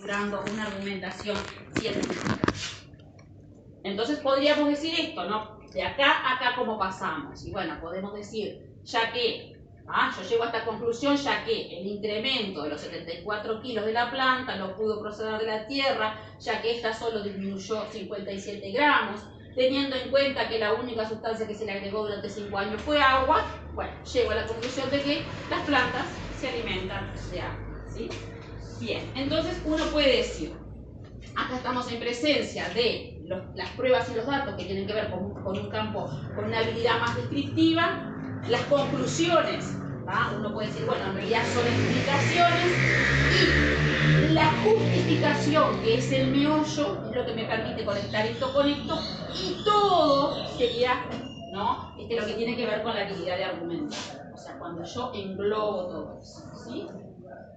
dando una argumentación científica. Entonces podríamos decir esto, ¿no? De acá a acá, ¿cómo pasamos? Y bueno, podemos decir, ya que yo llego a esta conclusión, ya que el incremento de los 74 kilos de la planta no pudo proceder de la tierra, ya que esta solo disminuyó 57 gramos, teniendo en cuenta que la única sustancia que se le agregó durante 5 años fue agua, bueno, llego a la conclusión de que las plantas se alimentan de agua, ¿sí? Bien, entonces uno puede decir, acá estamos en presencia de las pruebas y los datos que tienen que ver con un campo, con una habilidad más descriptiva, las conclusiones, ¿va? Uno puede decir, bueno, en realidad son explicaciones, y la justificación, que es el meollo, es lo que me permite conectar esto con esto, y todo sería, ¿no? Lo que tiene que ver con la habilidad de argumentar. O sea, cuando yo englobo todo eso, ¿sí?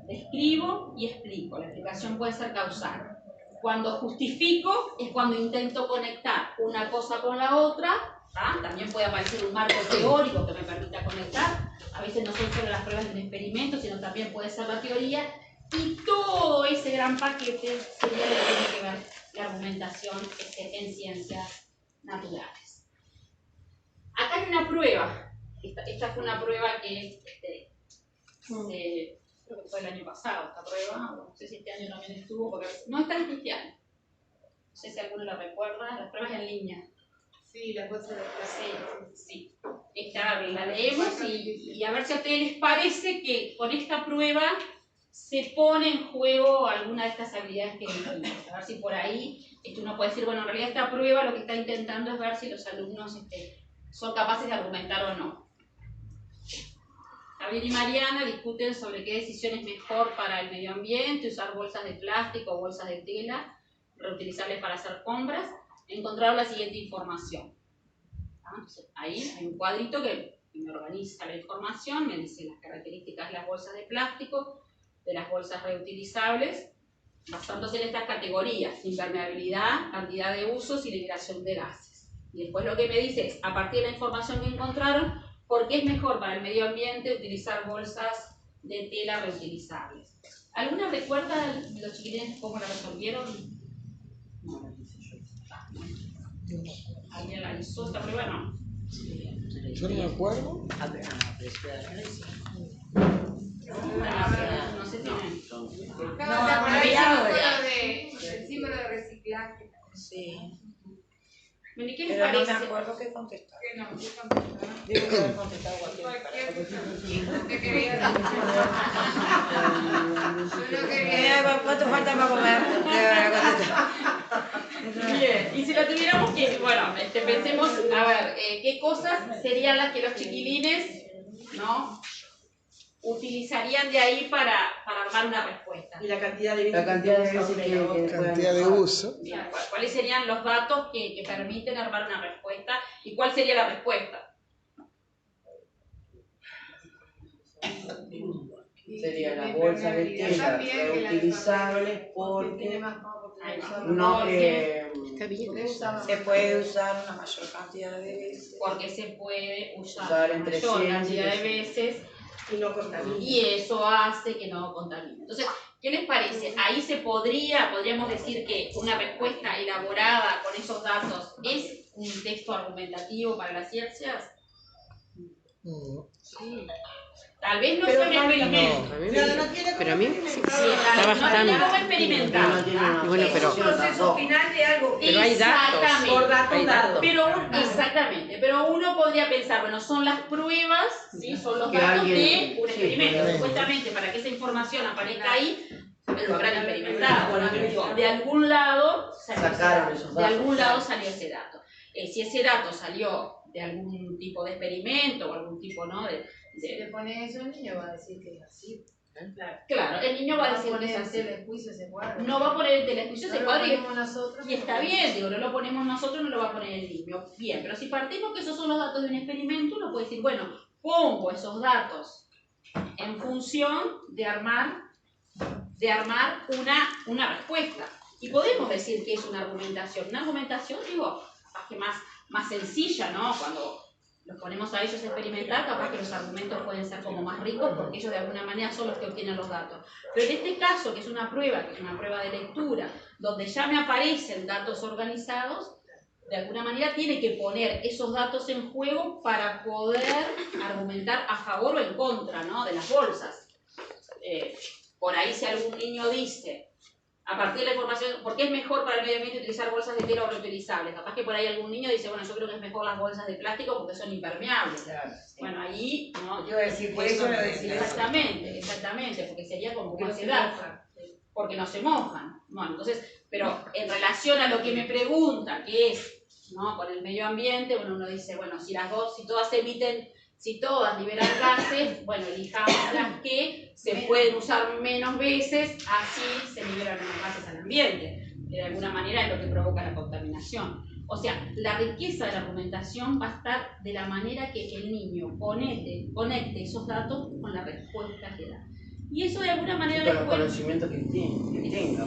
Describo y explico. La explicación puede ser causal. Cuando justifico es cuando intento conectar una cosa con la otra. También puede aparecer un marco teórico que me permita conectar. A veces no son solo las pruebas de un experimento, sino también puede ser la teoría. Y todo ese gran paquete sería lo que tiene que ver la argumentación en ciencias naturales. Acá hay una prueba. Esta fue una prueba que creo que fue el año pasado esta prueba, no sé si este año también estuvo, porque no está en este año. No sé si alguno la recuerda, las pruebas en línea. Sí, las cosas de clase. Sí. Esta la leemos y a ver si a ustedes les parece que con esta prueba se pone en juego alguna de estas habilidades que dijimos. A ver si por ahí uno puede decir, bueno, en realidad esta prueba lo que está intentando es ver si los alumnos son capaces de argumentar o no. Javier y Mariana discuten sobre qué decisión es mejor para el medio ambiente, usar bolsas de plástico o bolsas de tela, reutilizables para hacer compras. Encontraron la siguiente información. Entonces, ahí hay un cuadrito que me organiza la información, me dice las características de las bolsas de plástico, de las bolsas reutilizables, basándose en estas categorías: impermeabilidad, cantidad de usos y liberación de gases. Y después lo que me dice es, a partir de la información que encontraron, ¿por qué es mejor para el medio ambiente utilizar bolsas de tela reutilizables? ¿Alguna recuerda los chiquilines cómo la resolvieron? No, la hice yo. ¿Alguien la hizo esta prueba? No. Yo no me acuerdo. No sé si el símbolo de reciclaje. Sí. ¿Qué les Pero parece? no me acuerdo qué contestar. ¿Qué no? ¿Qué contestaba? Debo haber contestado cualquier ¿Qué quería decir? Yo no quería. ¿Cuánto falta para comer? Bien, y si lo tuviéramos que, bueno, pensemos, a ver, ¿qué cosas serían las que los chiquilines, ¿no?, utilizarían de ahí para armar una respuesta? Y la cantidad de veces que Cantidad de uso. Bien, ¿cuáles serían los datos que permiten armar una respuesta? ¿Y cuál sería la respuesta? Sería la bolsa de tela reutilizables porque no se puede usar una mayor cantidad de veces. Porque se puede usar una entre mayor 100 cantidad de veces Y no contamina. y eso hace que no contamine. Entonces, ¿qué les parece? Ahí podríamos decir que una respuesta elaborada con esos datos es un texto argumentativo para las ciencias. Sí. Tal vez no sea un experimento. Pero a mí sí, Está bastante. No experimental. Bueno, pero- Es un proceso final de algo. Pero hay datos. Exactamente. Por datos Hay dados. Exactamente, pero uno podría pensar, bueno, son las pruebas, ¿sí? Son los Que datos alguien- de un sí, experimento. sí. Supuestamente, para que esa información aparezca ahí, lo habrán experimentado. Bueno, digo, de algún lado Sacaron esos de datos. algún lado salió ese dato. Si ese dato salió de algún tipo de experimento o algún tipo, ¿no?, Si le pone eso, el niño va a decir que es así. Claro, el niño va a decir que es poner así. en juicio ese cuadro. No va a poner en telejuicio ese cuadro nosotros. y está bien, digo, no lo ponemos nosotros, no lo va a poner el niño. Bien, pero si partimos que esos son los datos de un experimento, uno puede decir, bueno, pongo esos datos en función de armar una respuesta. Y podemos decir que es una argumentación. Una argumentación, digo, capaz que más sencilla, ¿no? Cuando los ponemos a ellos a experimentar, capaz que los argumentos pueden ser como más ricos porque ellos de alguna manera son los que obtienen los datos. Pero en este caso, que es una prueba de lectura, donde ya me aparecen datos organizados, de alguna manera tiene que poner esos datos en juego para poder argumentar a favor o en contra, ¿no?, de las bolsas. Por ahí si algún niño dice, a partir de la información, ¿por qué es mejor para el medio ambiente utilizar bolsas de tela o reutilizables? Capaz que por ahí algún niño dice, bueno, yo creo que es mejor las bolsas de plástico porque son impermeables. Claro, sí. Bueno, ahí, ¿no? Yo decir, por eso lo decía. Exactamente, porque sería como más edad, porque no se mojan. Bueno, entonces, pero en relación a lo que me pregunta, que es, ¿no?, con el medio ambiente, bueno, uno dice, bueno, si todas liberan gases, bueno, elijamos las que se pueden usar menos veces, así se liberan menos gases al ambiente, que de alguna manera es lo que provoca la contaminación. O sea, la riqueza de la argumentación va a estar de la manera que el niño conecte esos datos con la respuesta que da. Y eso de alguna manera... Con los conocimientos que tenga,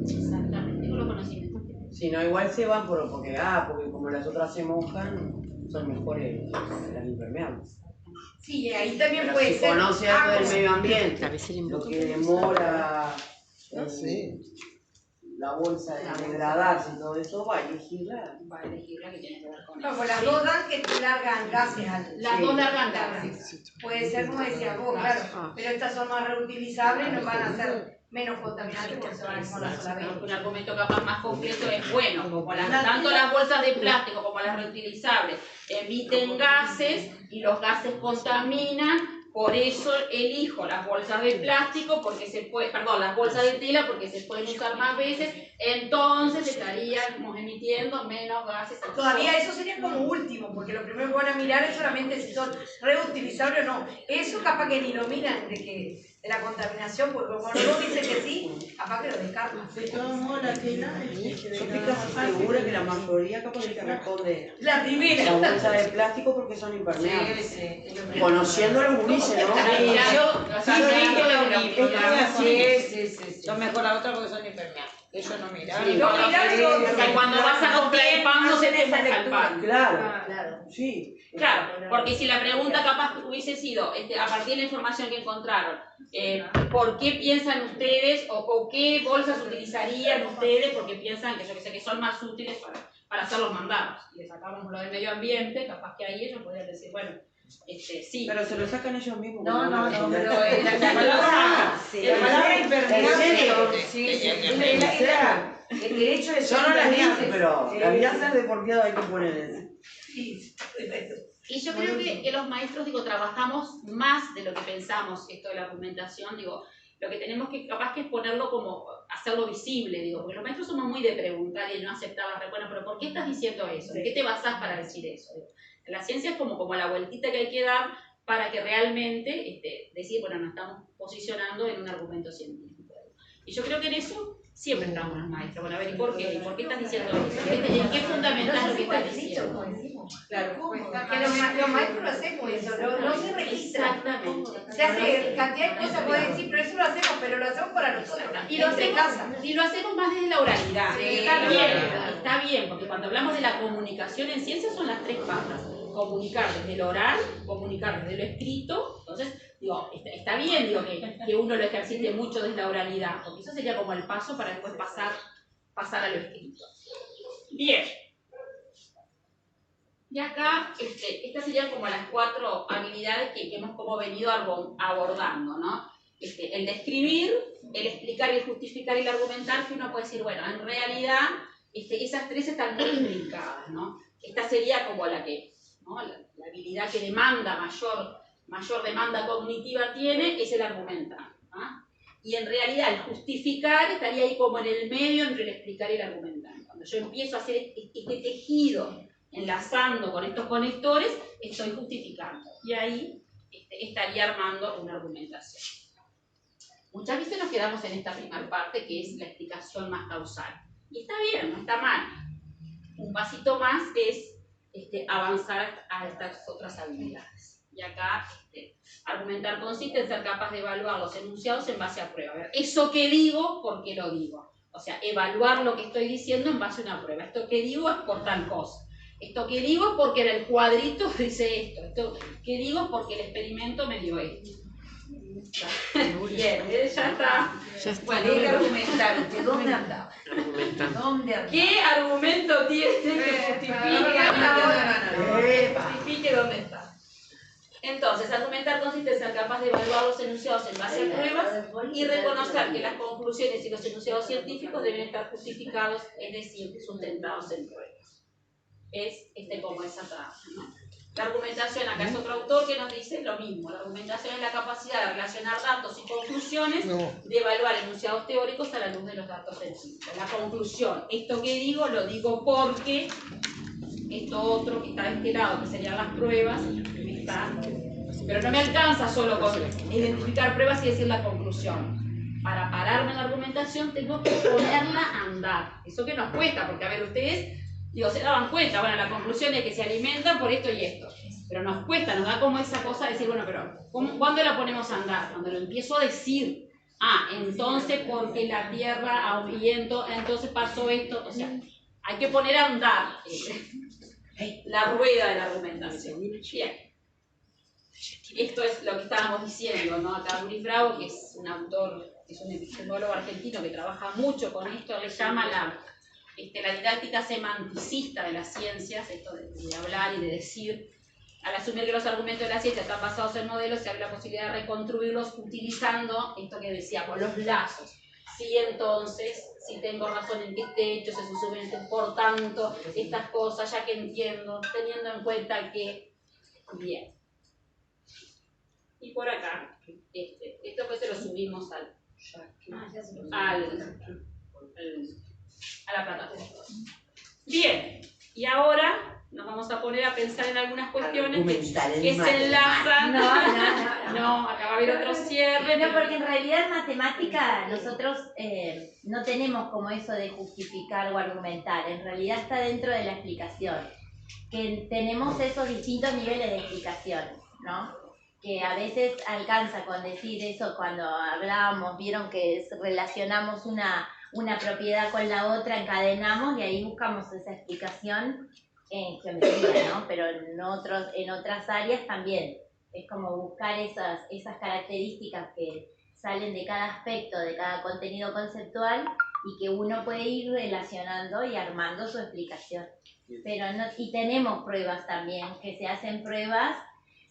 Exactamente, con los conocimientos que tenga. Si no, igual se van porque como las otras se mojan, son mejores las impermeables. Sí, ahí también Pero puede si ser. conoce algo del medio A ambiente, veces lo que demora Sí. la bolsa de degradarse y todo eso, va a elegirla. Va a elegir la que tiene que ver con No, eso. pues las dos dan que te largan gases al. Las dos largan Largan. gases. Puede ser como decía vos, claro. Pero estas son más reutilizables, nos van a ser menos contaminantes porque se van a hacer una sola vez. Un argumento capaz más completo es bueno, como tanto las bolsas de plástico como las reutilizables emiten gases y los gases contaminan, por eso elijo las bolsas de plástico porque las bolsas de tela porque se pueden usar más veces, entonces estaríamos emitiendo menos gases. Todavía eso sería como último, porque lo primero que van a mirar es solamente si son reutilizables o no. Eso capaz que ni lo miran de la contaminación, porque como no dicen que sí, capaz que lo descartan. De todos modos, la tela, yo estoy casi segura que la mayoría capaz que responde La primera. la bolsa de plástico porque son impermeables. Sí. Conociendo a los gurises, ¿no? Son mejor la otra porque son impermeables. Ellos no miran. Sí, o sea, cuando vas a comprar el pan no se te moja el pan. Claro, sí. Claro, porque si la pregunta capaz hubiese sido, a partir de la información que encontraron, ¿por qué piensan ustedes o qué bolsas utilizarían ustedes porque piensan que yo que sé que son más útiles para hacer los mandados? Y le sacamos lo del medio ambiente, capaz que ahí ellos podrían decir, bueno, sí. Pero se lo sacan ellos mismos. No, pero La palabra impermeable. El derecho de Yo no las dije, pero las viandas de por vida hay que poner en. Y yo creo que los maestros, trabajamos más de lo que pensamos esto de la argumentación, lo que tenemos que, capaz que es ponerlo como, hacerlo visible, porque los maestros somos muy de preguntar y no aceptar las respuestas, pero ¿por qué estás diciendo eso? ¿En qué te basás para decir eso? En la ciencia es como la vueltita que hay que dar para que realmente decir, bueno, nos estamos posicionando en un argumento científico. Y yo creo que en eso siempre estamos los maestros. Bueno, a ver, ¿y por qué? ¿Por qué estás diciendo eso? ¿En qué fundamental lo que estás diciendo? Claro, que los maestros lo hacemos eso, no se registra. Exactamente. Se hace cantidad de cosas, pueden decir, pero eso lo hacemos, pero lo hacemos para nosotros. Y lo hacemos más desde la oralidad. Sí, está bien, porque cuando hablamos de la comunicación en ciencia son las tres patas. Comunicar desde lo oral, comunicar desde lo escrito. Entonces, está bien que uno lo ejercite mucho desde la oralidad, porque eso sería como el paso para después pasar a lo escrito. Bien. Y acá, estas serían como las 4 habilidades que hemos como venido abordando, ¿no? El describir, el explicar, el justificar y el argumentar, que uno puede decir, bueno, en realidad esas 3 están muy implicadas, ¿no? Esta sería como la que, ¿no? La habilidad que demanda mayor demanda cognitiva tiene, es el argumentar, ¿no? Y en realidad el justificar estaría ahí como en el medio entre el explicar y el argumentar. Cuando yo empiezo a hacer este tejido enlazando con estos conectores, estoy justificando. Y ahí estaría armando una argumentación. Muchas veces nos quedamos en esta primera parte, que es la explicación más causal. Y está bien, no está mal. Un pasito más es avanzar a estas otras habilidades. Y acá, argumentar consiste en ser capaz de evaluar los enunciados en base a prueba. A ver, eso que digo, ¿por qué lo digo? O sea, evaluar lo que estoy diciendo en base a una prueba. Esto que digo es por tal cosa. Esto que digo es porque en el cuadrito dice esto. Esto que digo es porque el experimento me dio esto. Bien, ya está. Bueno, Hay que argumentar. ¿De dónde andaba? Argumentando. ¿Dónde andaba? ¿qué argumento tiene que justifique dónde está? Entonces, argumentar consiste en ser capaz de evaluar los enunciados en base a pruebas y reconocer que las conclusiones y los enunciados científicos deben estar justificados, es decir, sustentados en pruebas. Es como esa trama, ¿no? La argumentación, acá es otro autor que nos dice lo mismo. La argumentación es la capacidad de relacionar datos y conclusiones, de evaluar enunciados teóricos a la luz de los datos científicos. La conclusión, esto que digo, lo digo porque esto otro que está de este lado, que serían las pruebas, pero no me alcanza solo con identificar pruebas y decir la conclusión. Para pararme en la argumentación tengo que ponerla a andar. Eso que nos cuesta, porque a ver, ustedes, digo, se daban cuenta, bueno, la conclusión es que se alimentan por esto y esto. Pero nos cuesta, nos da como esa cosa de decir, bueno, pero ¿cuándo la ponemos a andar? Cuando lo empiezo a decir. Entonces porque la Tierra a un viento, entonces pasó esto. O sea, hay que poner a andar la rueda de la argumentación. Bien. Esto es lo que estábamos diciendo, ¿no? Acá Luis Bravo, que es un autor, es un epistemólogo argentino que trabaja mucho con esto, le llama la didáctica semanticista de las ciencias, esto de hablar y de decir. Al asumir que los argumentos de la ciencia están basados en modelos, se abre la posibilidad de reconstruirlos utilizando esto que decíamos, los lazos. Sí, entonces, si tengo razón en que este hecho se sucede, por tanto, estas cosas, ya que entiendo, teniendo en cuenta que... Bien. Y por acá, esto pues se lo subimos a la plataforma. Bien, y ahora nos vamos a poner a pensar en algunas cuestiones que se enlazan. No, acá va a haber otro cierre. No, porque en realidad en matemática nosotros no tenemos como eso de justificar o argumentar. En realidad está dentro de la explicación. Que tenemos esos distintos niveles de explicación, ¿no? Que a veces alcanza con decir eso cuando hablábamos, vieron que relacionamos una propiedad con la otra, encadenamos y ahí buscamos esa explicación en geometría, ¿no? Pero en otras áreas también. Es como buscar esas características que salen de cada aspecto, de cada contenido conceptual y que uno puede ir relacionando y armando su explicación. Pero y tenemos pruebas también, que se hacen pruebas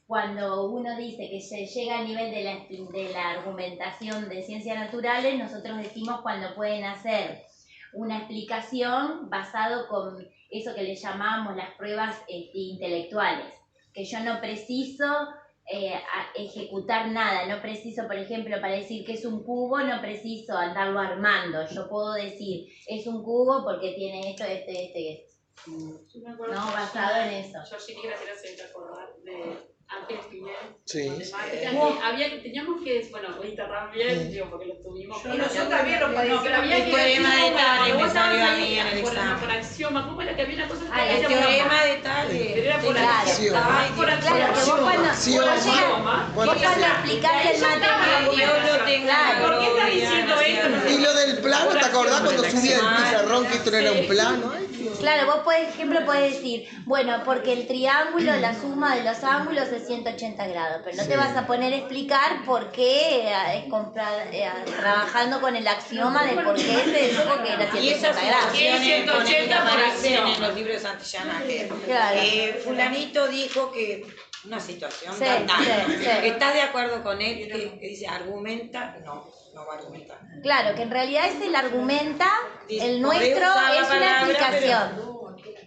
cuando uno dice que se llega al nivel de la argumentación de ciencias naturales, nosotros decimos cuando pueden hacer una explicación basado con eso que le llamamos las pruebas intelectuales, que yo no preciso ejecutar nada, no preciso, por ejemplo, para decir que es un cubo, no preciso andarlo armando, yo puedo decir, es un cubo porque tiene esto, y esto. No, basado en eso. Yo sí quisiera hacerte acordar de Ángel Pinel. Sí. Teníamos que, bueno, ahorita también, digo, porque lo tuvimos. Y nosotros también lo padecimos. Pero había El teorema de Tales me salió a mí en el examen. Por axioma, ¿cómo era que había una cosa El teorema de Tales. Pero era por Axioma. axioma. Claro, que vos cuando Axioma. vos cuando explicás el matemático, Yo lo tengo. ¿Por qué estás diciendo esto? Y lo del plano, ¿te acordás cuando subía el pizarrón que esto no era un plano? Ay, claro, vos por ejemplo podés decir, bueno, porque el triángulo, la suma de los ángulos es 180 grados, pero no te vas a poner a explicar por qué trabajando con el axioma de por qué se dijo que era Y esas 180 grados. situaciones 180 por aparecen acción. en los libros de Santillana. Claro. Fulanito dijo que una situación Sí, tal. sí. ¿Estás de acuerdo con él? Que dice argumenta, no va a argumentar. Claro, que en realidad es el argumenta, el Podés nuestro usar la es una palabra, explicación.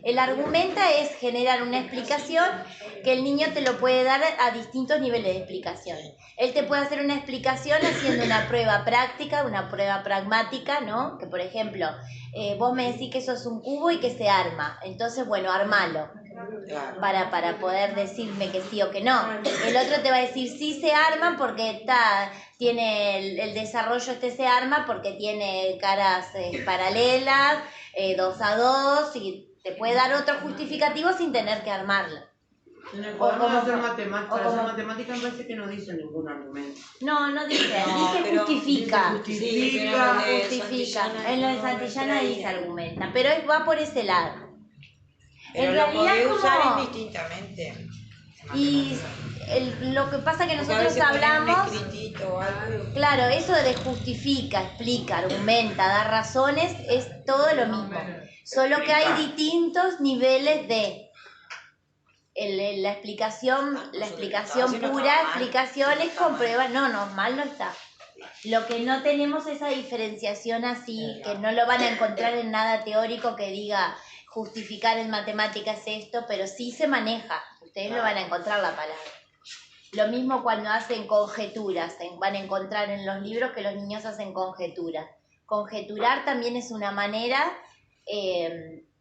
El argumenta es generar una explicación que el niño te lo puede dar a distintos niveles de explicación. Él te puede hacer una explicación haciendo una prueba práctica, una prueba pragmática, ¿no? Que por ejemplo, vos me decís que eso es un cubo y que se arma. Entonces, bueno, armalo. Para poder decirme que sí o que no. El otro te va a decir sí se arma porque tiene el desarrollo se arma porque tiene caras paralelas, 2 a 2 y te puede dar otro justificativo sin tener que armarlo. En el cuaderno de hacer matemática me parece que no dice ningún argumento. No dice, dice pero justifica. Justifica. En lo de Santillana dice argumenta, pero va por ese lado. Pero En lo realidad podés usar como- indistintamente. Y lo que pasa que Porque a nosotros veces ponen hablamos, un escritito o algo. claro, eso de justifica, explica, argumenta, da razones, es todo lo mismo. Solo que hay distintos niveles de la explicación pura, explicaciones con pruebas, no, mal no está. Lo que no tenemos esa diferenciación así, que no lo van a encontrar en nada teórico que diga justificar en matemáticas esto, pero sí se maneja, ustedes lo van a encontrar la palabra. Lo mismo cuando hacen conjeturas, van a encontrar en los libros que los niños hacen conjeturas. Conjeturar también es una manera,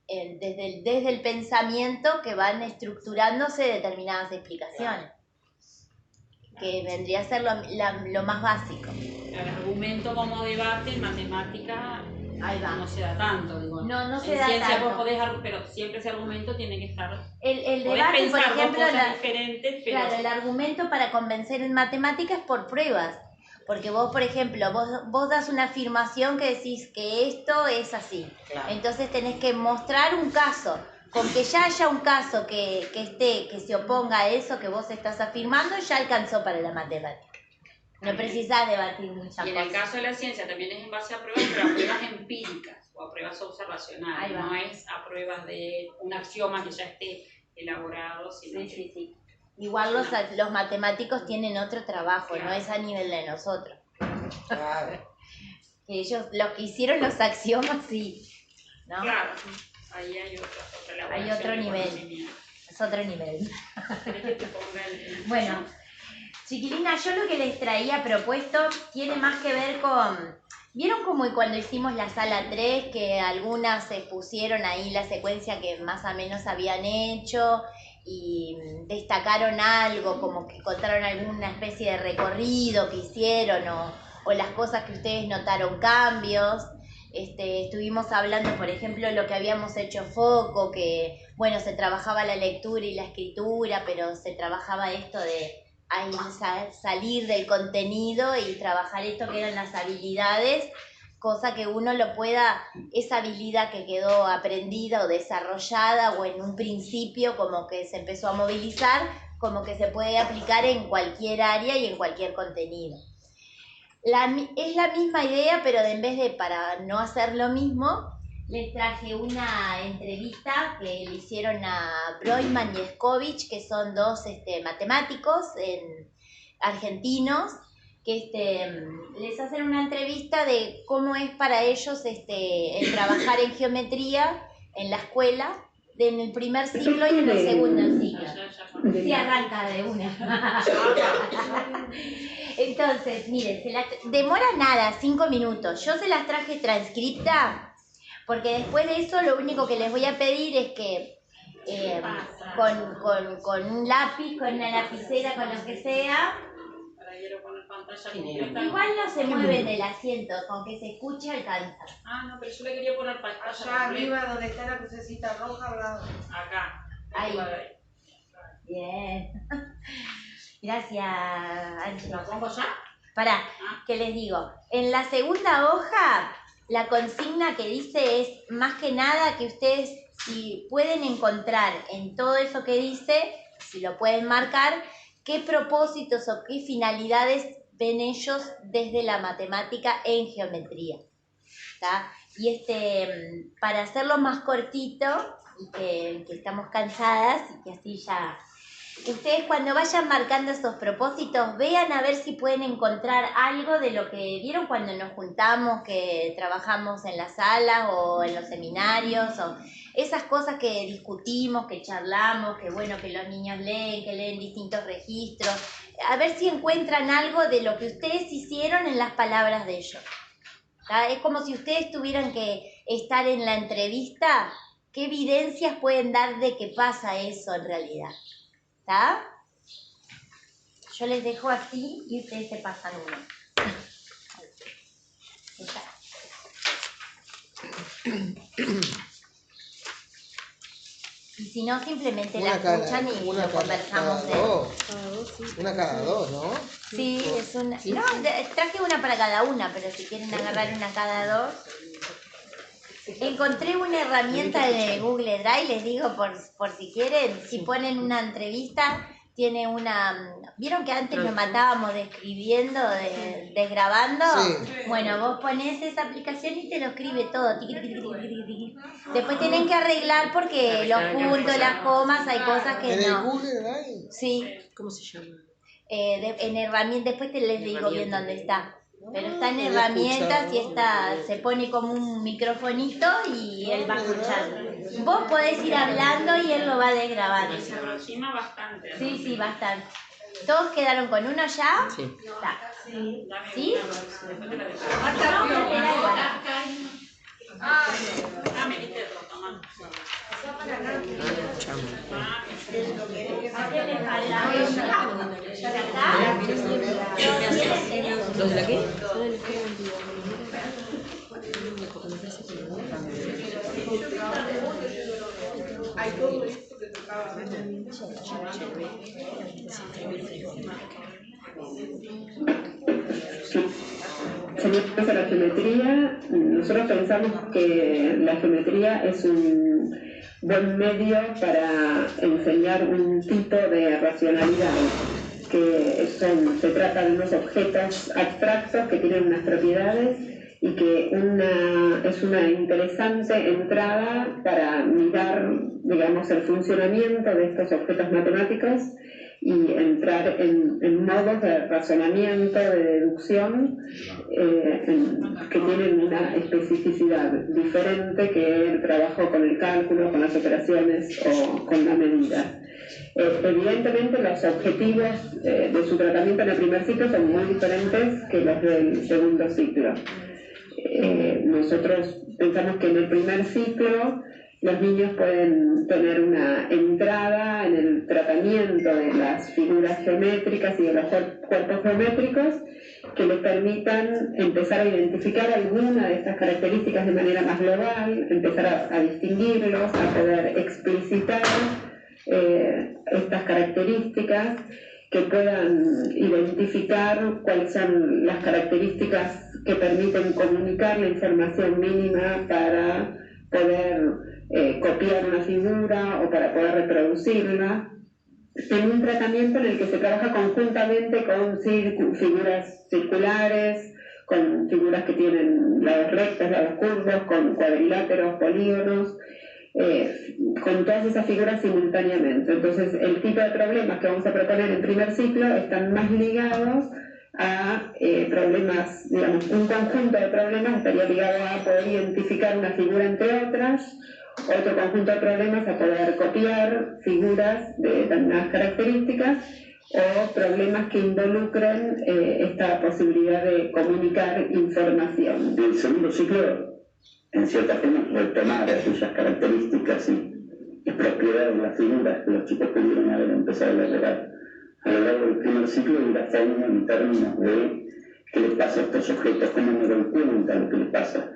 desde el pensamiento, que van estructurándose determinadas explicaciones, que vendría a ser lo más básico. El argumento como debate en matemática Ahí va. no se da tanto, digo. No se en da ciencia tanto. vos podés, pero siempre ese argumento tiene que estar. El Podés debate, por pensar ejemplo, dos cosas diferentes, pero claro, el argumento para convencer en matemáticas es por pruebas. Porque vos, por ejemplo, vos das una afirmación que decís que esto es así. Claro. Entonces tenés que mostrar un caso. Con que ya haya un caso que se oponga a eso que vos estás afirmando, ya alcanzó para la matemática. No precisás debatir muchas y en el cosas. caso de la ciencia también es en base a pruebas, pero a pruebas empíricas o a pruebas observacionales. Ahí va. No es a pruebas de un axioma que ya esté elaborado, sino que Sí. Igual los matemáticos tienen otro trabajo, Claro. no es a nivel de nosotros. Claro. Que ellos, los que hicieron los axiomas, sí, ¿no? claro, ahí hay otra elaboración Hay otro de nivel. conocimiento. Es otro nivel. Tenés que te ponga el- Bueno, chiquilina, yo lo que les traía propuesto tiene más que ver con... ¿Vieron como cuando hicimos la sala 3 que algunas pusieron ahí la secuencia que más o menos habían hecho y destacaron algo, como que contaron alguna especie de recorrido que hicieron o las cosas que ustedes notaron cambios? Estuvimos hablando, por ejemplo, lo que habíamos hecho foco, que, bueno, se trabajaba la lectura y la escritura, pero se trabajaba esto de ahí salir del contenido y trabajar esto que eran las habilidades, cosa que uno lo pueda, esa habilidad que quedó aprendida o desarrollada o en un principio como que se empezó a movilizar, como que se puede aplicar en cualquier área y en cualquier contenido. Es la misma idea, pero en vez de, para no hacer lo mismo, les traje una entrevista que le hicieron a Broyman y Escovich, que son dos matemáticos argentinos, que les hacen una entrevista de cómo es para ellos el trabajar en geometría en la escuela, en el primer ciclo y en el segundo ciclo. Sí, arranca de una. Entonces, miren, demora nada, 5 minutos. Yo se las traje transcripta, porque después de eso lo único que les voy a pedir es que con un lápiz, con una lapicera, con lo que sea, Quiero poner pantalla completa. igual no se mueven del asiento, con que se escuche alcanza. Ah, no, pero yo le quería poner pantalla Allá completa. arriba donde está la crucecita roja, al lado. Acá. Ahí. Bien. Gracias, Ángel. ¿La pongo ya? Pará, ¿qué les digo? En la segunda hoja, la consigna que dice es, más que nada, que ustedes, si pueden encontrar en todo eso que dice, si lo pueden marcar, qué propósitos o qué finalidades ven ellos desde la matemática en geometría. ¿Tá? Y para hacerlo más cortito, y que estamos cansadas, y que así ya... Ustedes cuando vayan marcando esos propósitos, vean a ver si pueden encontrar algo de lo que vieron cuando nos juntamos, que trabajamos en la sala o en los seminarios, o esas cosas que discutimos, que charlamos, que bueno, que los niños leen, que leen distintos registros. A ver si encuentran algo de lo que ustedes hicieron en las palabras de ellos. ¿Tá? Es como si ustedes tuvieran que estar en la entrevista, ¿qué evidencias pueden dar de que pasa eso en realidad? ¿Está? Yo les dejo así y ustedes se pasan uno. Y si no, simplemente la escuchan y lo conversamos. Una cada dos, ¿no? Sí, es una... No, traje una para cada una, pero si quieren agarrar una cada dos... Encontré una herramienta de Google Drive, les digo por si quieren, si ponen una entrevista, tiene una... ¿Vieron que antes nos matábamos de escribiendo, de grabando? Sí. Bueno, vos ponés esa aplicación y te lo escribe todo. Tiqui, tiqui, tiqui, tiqui, tiqui. Después tienen que arreglar porque los puntos, las comas, hay cosas que ¿En el no. Google Drive? Sí, ¿Cómo se llama? en herramientas, después te les digo bien dónde está. Pero está en Voy a herramientas y escuchar. está, se pone como un microfonito y él va escuchando. Vos podés ir hablando y él lo va desgrabando. Se aproxima bastante. ¿no? Sí, sí, bastante. ¿Todos quedaron con uno ya? Sí. Está. ¿Sí? Marta, No, era igual. Ah, me diste otro, tomá. ¿A qué le falta? ¿Ya está? ¿Los de la qué? Seguimos a la geometría. Nosotros pensamos que la geometría es un buen medio para enseñar un tipo de racionalidad, que se trata de unos objetos abstractos que tienen unas propiedades y que es una interesante entrada para mirar, digamos, el funcionamiento de estos objetos matemáticos y entrar en modos de razonamiento, de deducción, que tienen una especificidad diferente que el trabajo con el cálculo, con las operaciones o con la medida. Evidentemente los objetivos de su tratamiento en el primer ciclo son muy diferentes que los del segundo ciclo. Nosotros pensamos que en el primer ciclo los niños pueden tener una entrada en el tratamiento de las figuras geométricas y de los cuerpos geométricos que les permitan empezar a identificar alguna de estas características de manera más global, empezar a distinguirlos, a poder explicitar estas características, que puedan identificar cuáles son las características que permiten comunicar la información mínima para poder copiar una figura o para poder reproducirla, en un tratamiento en el que se trabaja conjuntamente con figuras circulares, con figuras que tienen lados rectos, lados curvos, con cuadriláteros, polígonos, con todas esas figuras simultáneamente. Entonces, el tipo de problemas que vamos a proponer en primer ciclo están más ligados a problemas, digamos, un conjunto de problemas estaría ligado a poder identificar una figura entre otras, otro conjunto de problemas a poder copiar figuras de determinadas características, o problemas que involucren esta posibilidad de comunicar información. El segundo ciclo, en cierta forma, es retomar aquellas características y propiedades de las figuras que los chicos pudieron haber empezado a elaborar a lo largo del primer ciclo y la forma en términos de qué les pasa a estos objetos, cómo me doy cuenta de lo que les pasa,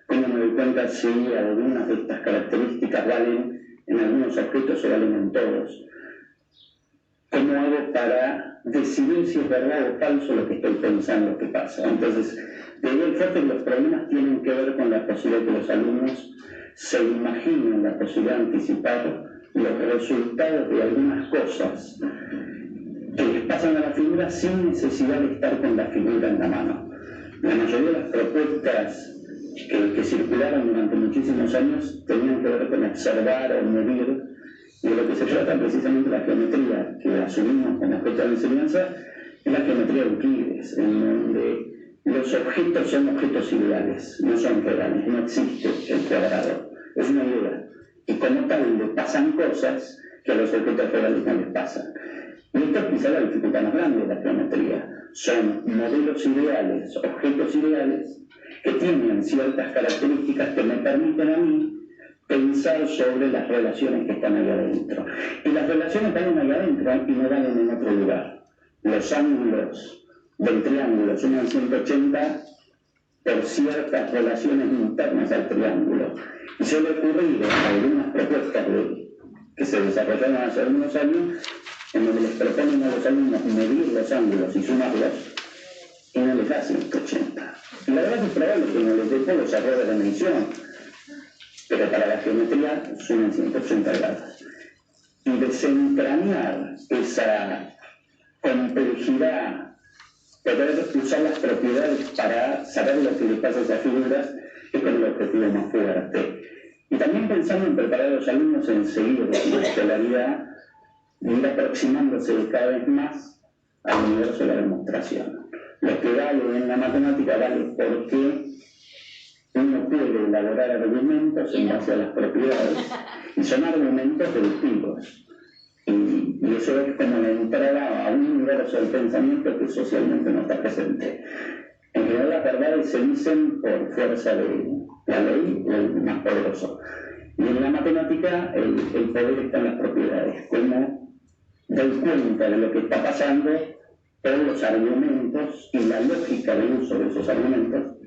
cómo me doy cuenta si algunas de estas características valen en algunos objetos o valen en todos, cómo hago para decidir si es verdad o falso lo que estoy pensando que pasa. Entonces, de ahí el fuerte que los problemas tienen que ver con la posibilidad que los alumnos se imaginen la posibilidad de anticipar los resultados de algunas cosas que les pasan a la figura sin necesidad de estar con la figura en la mano. La mayoría de las propuestas que circularon durante muchísimos años tenían que ver con observar o medir, y de lo que se trata precisamente la geometría que asumimos como objeto de enseñanza es la geometría de Euclides, en donde los objetos son objetos ideales, no son reales, no existe el cuadrado, es una idea, y como tal le pasan cosas que a los objetos reales no les pasan. Y esto es quizá la dificultad más grande de la geometría. Son modelos ideales, objetos ideales, que tienen ciertas características que me permiten a mí pensar sobre las relaciones que están ahí adentro. Y las relaciones valen ahí adentro y no valen en otro lugar. Los ángulos del triángulo suman 180 por ciertas relaciones internas al triángulo. Y suele ocurrir en algunas propuestas que se desarrollaron hace algunos años, en donde les proponen a los alumnos medir los ángulos y sumarlos, y no les da 180. Y la verdad es probable que no les dé por los errores de medición, pero para la geometría suman 180 grados. Y desentrañar esa complejidad, poder usar las propiedades para saber lo que le pasa a esas figuras, es con el objetivo más fuerte. Y también pensando en preparar a los alumnos en seguir la escolaridad y ir aproximándose cada vez más al universo de la demostración. Lo que vale en la matemática vale porque uno puede elaborar argumentos en base a las propiedades y son argumentos deductivos. Y eso es como la entrada a un universo del pensamiento que socialmente no está presente. En general las verdades se dicen por fuerza de la ley o el más poderoso. Y en la matemática el poder está en las propiedades. Como doy cuenta de lo que está pasando, todos los argumentos y la lógica del uso de esos argumentos,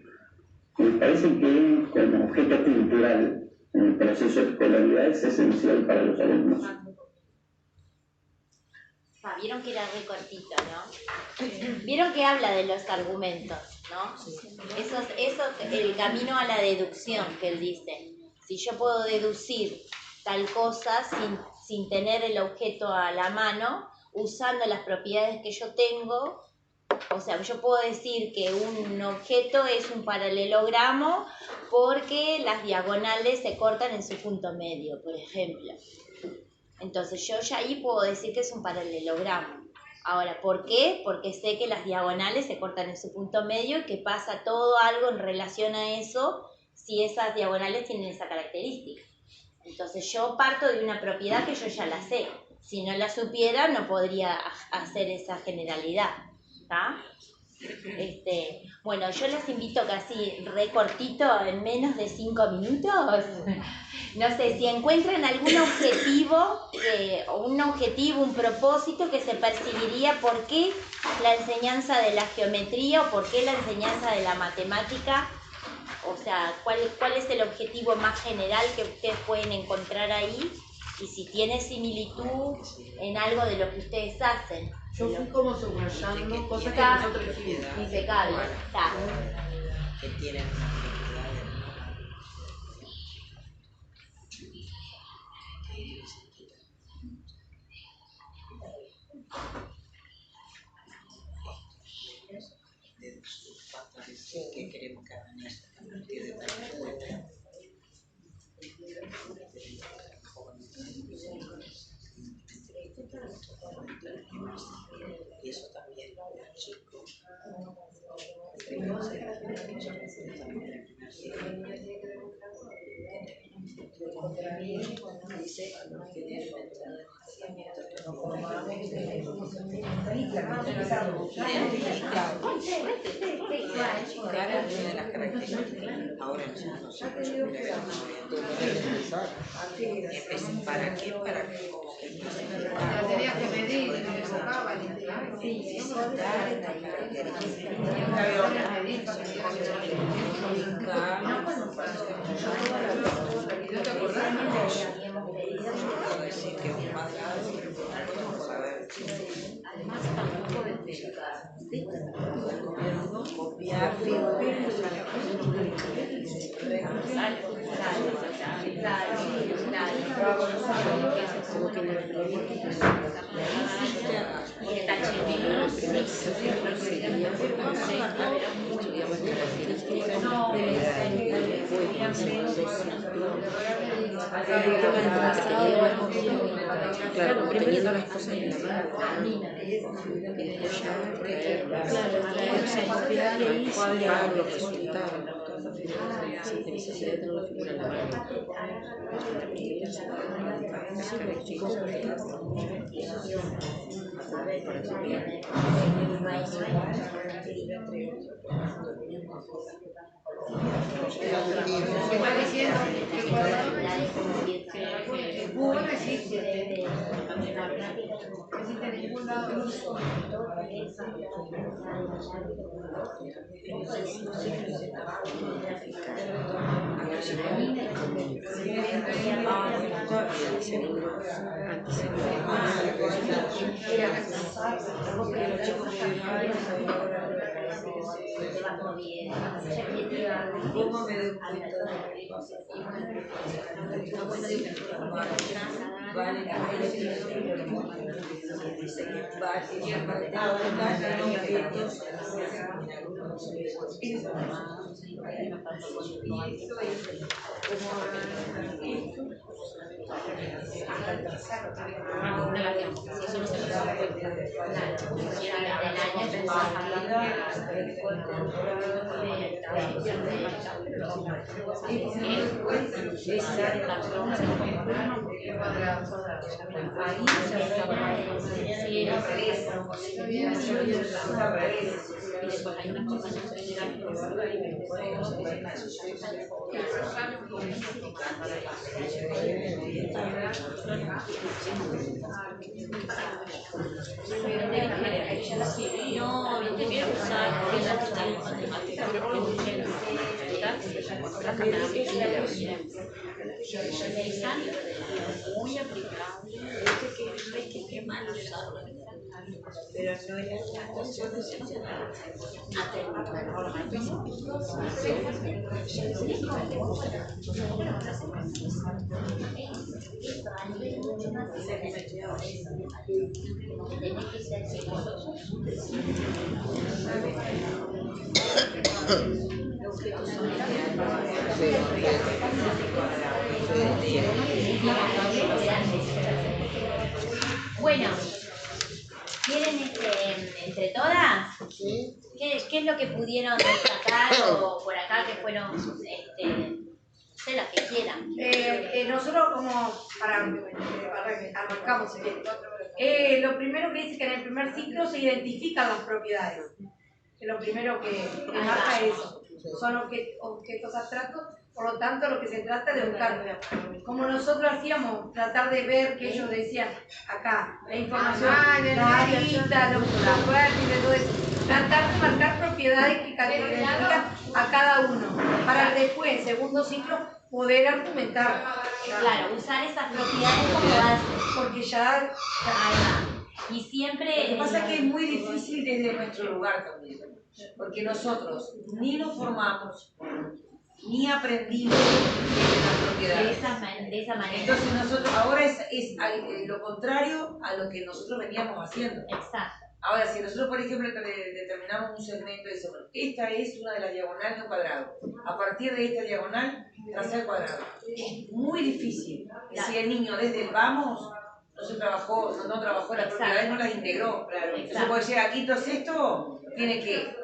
me parece que como objeto cultural en el proceso de escolaridad es esencial para los alumnos. Vieron que era re cortito, ¿no? Vieron que habla de los argumentos, ¿no? Eso es el camino a la deducción que él dice. Si yo puedo deducir tal cosa sin tener el objeto a la mano, usando las propiedades que yo tengo, o sea, yo puedo decir que un objeto es un paralelogramo porque las diagonales se cortan en su punto medio, por ejemplo. Entonces yo ya ahí puedo decir que es un paralelogramo. Ahora, ¿por qué? Porque sé que las diagonales se cortan en su punto medio y que pasa todo algo en relación a eso si esas diagonales tienen esa característica. Entonces yo parto de una propiedad que yo ya la sé. Si no la supiera, no podría hacer esa generalidad. ¿Está? Bueno, yo les invito casi re cortito, en menos de 5 minutos. No sé, si encuentran algún objetivo, un propósito que se percibiría, por qué la enseñanza de la geometría o por qué la enseñanza de la matemática, o sea, cuál es el objetivo más general que ustedes pueden encontrar ahí y si tiene similitud en algo de lo que ustedes hacen. Yo fui como subrayando cosas que nosotros hicimos. Impecable. Está. Que tienen que queremos que hagan esto a partir de tal letra. Y eso también, chico. Dice que tiene de las características. Ahora nosotros ¿para qué? Para que como que tenías que medir, me enfocaba en ¿no te acordás? puedo decir que un cuadrado por haber copiar claro, teniendo las cosas en la mano, y después ya cuadrar los resultados, sin necesidad de tener una figura en la mano. no existe. No existe en ningún lado. bajo bien. ¿Cómo me doy cuenta de vale la No, viste que usar matemática, muy aplicable, que mal usado. Pero no era Bueno, ¿quieren entre todas? ¿Qué es lo que pudieron destacar o por acá que fueron, sé las que quieran? Nosotros como arrancamos lo primero que dice que en el primer ciclo se identifican las propiedades. Que lo primero que marca eso. Son objetos abstractos, por lo tanto lo que se trata de buscar. Como nosotros hacíamos, tratar de ver que ellos decían acá, la información, la arista, los vértices, todo eso. Tratar de marcar propiedades que caracterizan a cada uno, para después, en segundo ciclo, poder argumentar. Claro, usar esas propiedades como base. Porque ya... Y siempre... Lo que pasa es que es muy difícil desde nuestro lugar también, porque nosotros ni nos formamos, ni aprendimos las propiedades. De esa manera. Entonces nosotros, ahora es lo contrario a lo que nosotros veníamos haciendo. Exacto. Ahora, si nosotros, por ejemplo, determinamos un segmento y decimos, esta es una de las diagonales de un cuadrado, a partir de esta diagonal, trazar el cuadrado. Es muy difícil. Si el niño desde el vamos no trabajó las propiedades, no las integró. Claro. Entonces puede ser aquí, entonces esto tiene que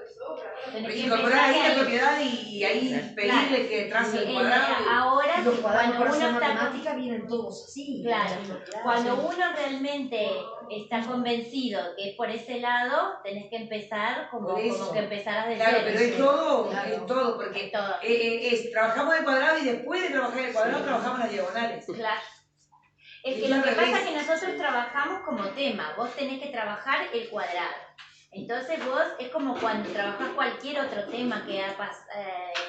incorporar ahí la propiedad y ahí pedirle que trace el cuadrado. Ahora, los cuando uno está matemática vienen todos así. Claro, cuando uno realmente está convencido que es por ese lado, tenés que empezar como que empezar a claro, pero es todo, porque trabajamos el cuadrado y después de trabajar el cuadrado trabajamos las diagonales. Claro. Es que lo que pasa es que nosotros trabajamos como tema, vos tenés que trabajar el cuadrado. Entonces vos es como cuando trabajás cualquier otro tema que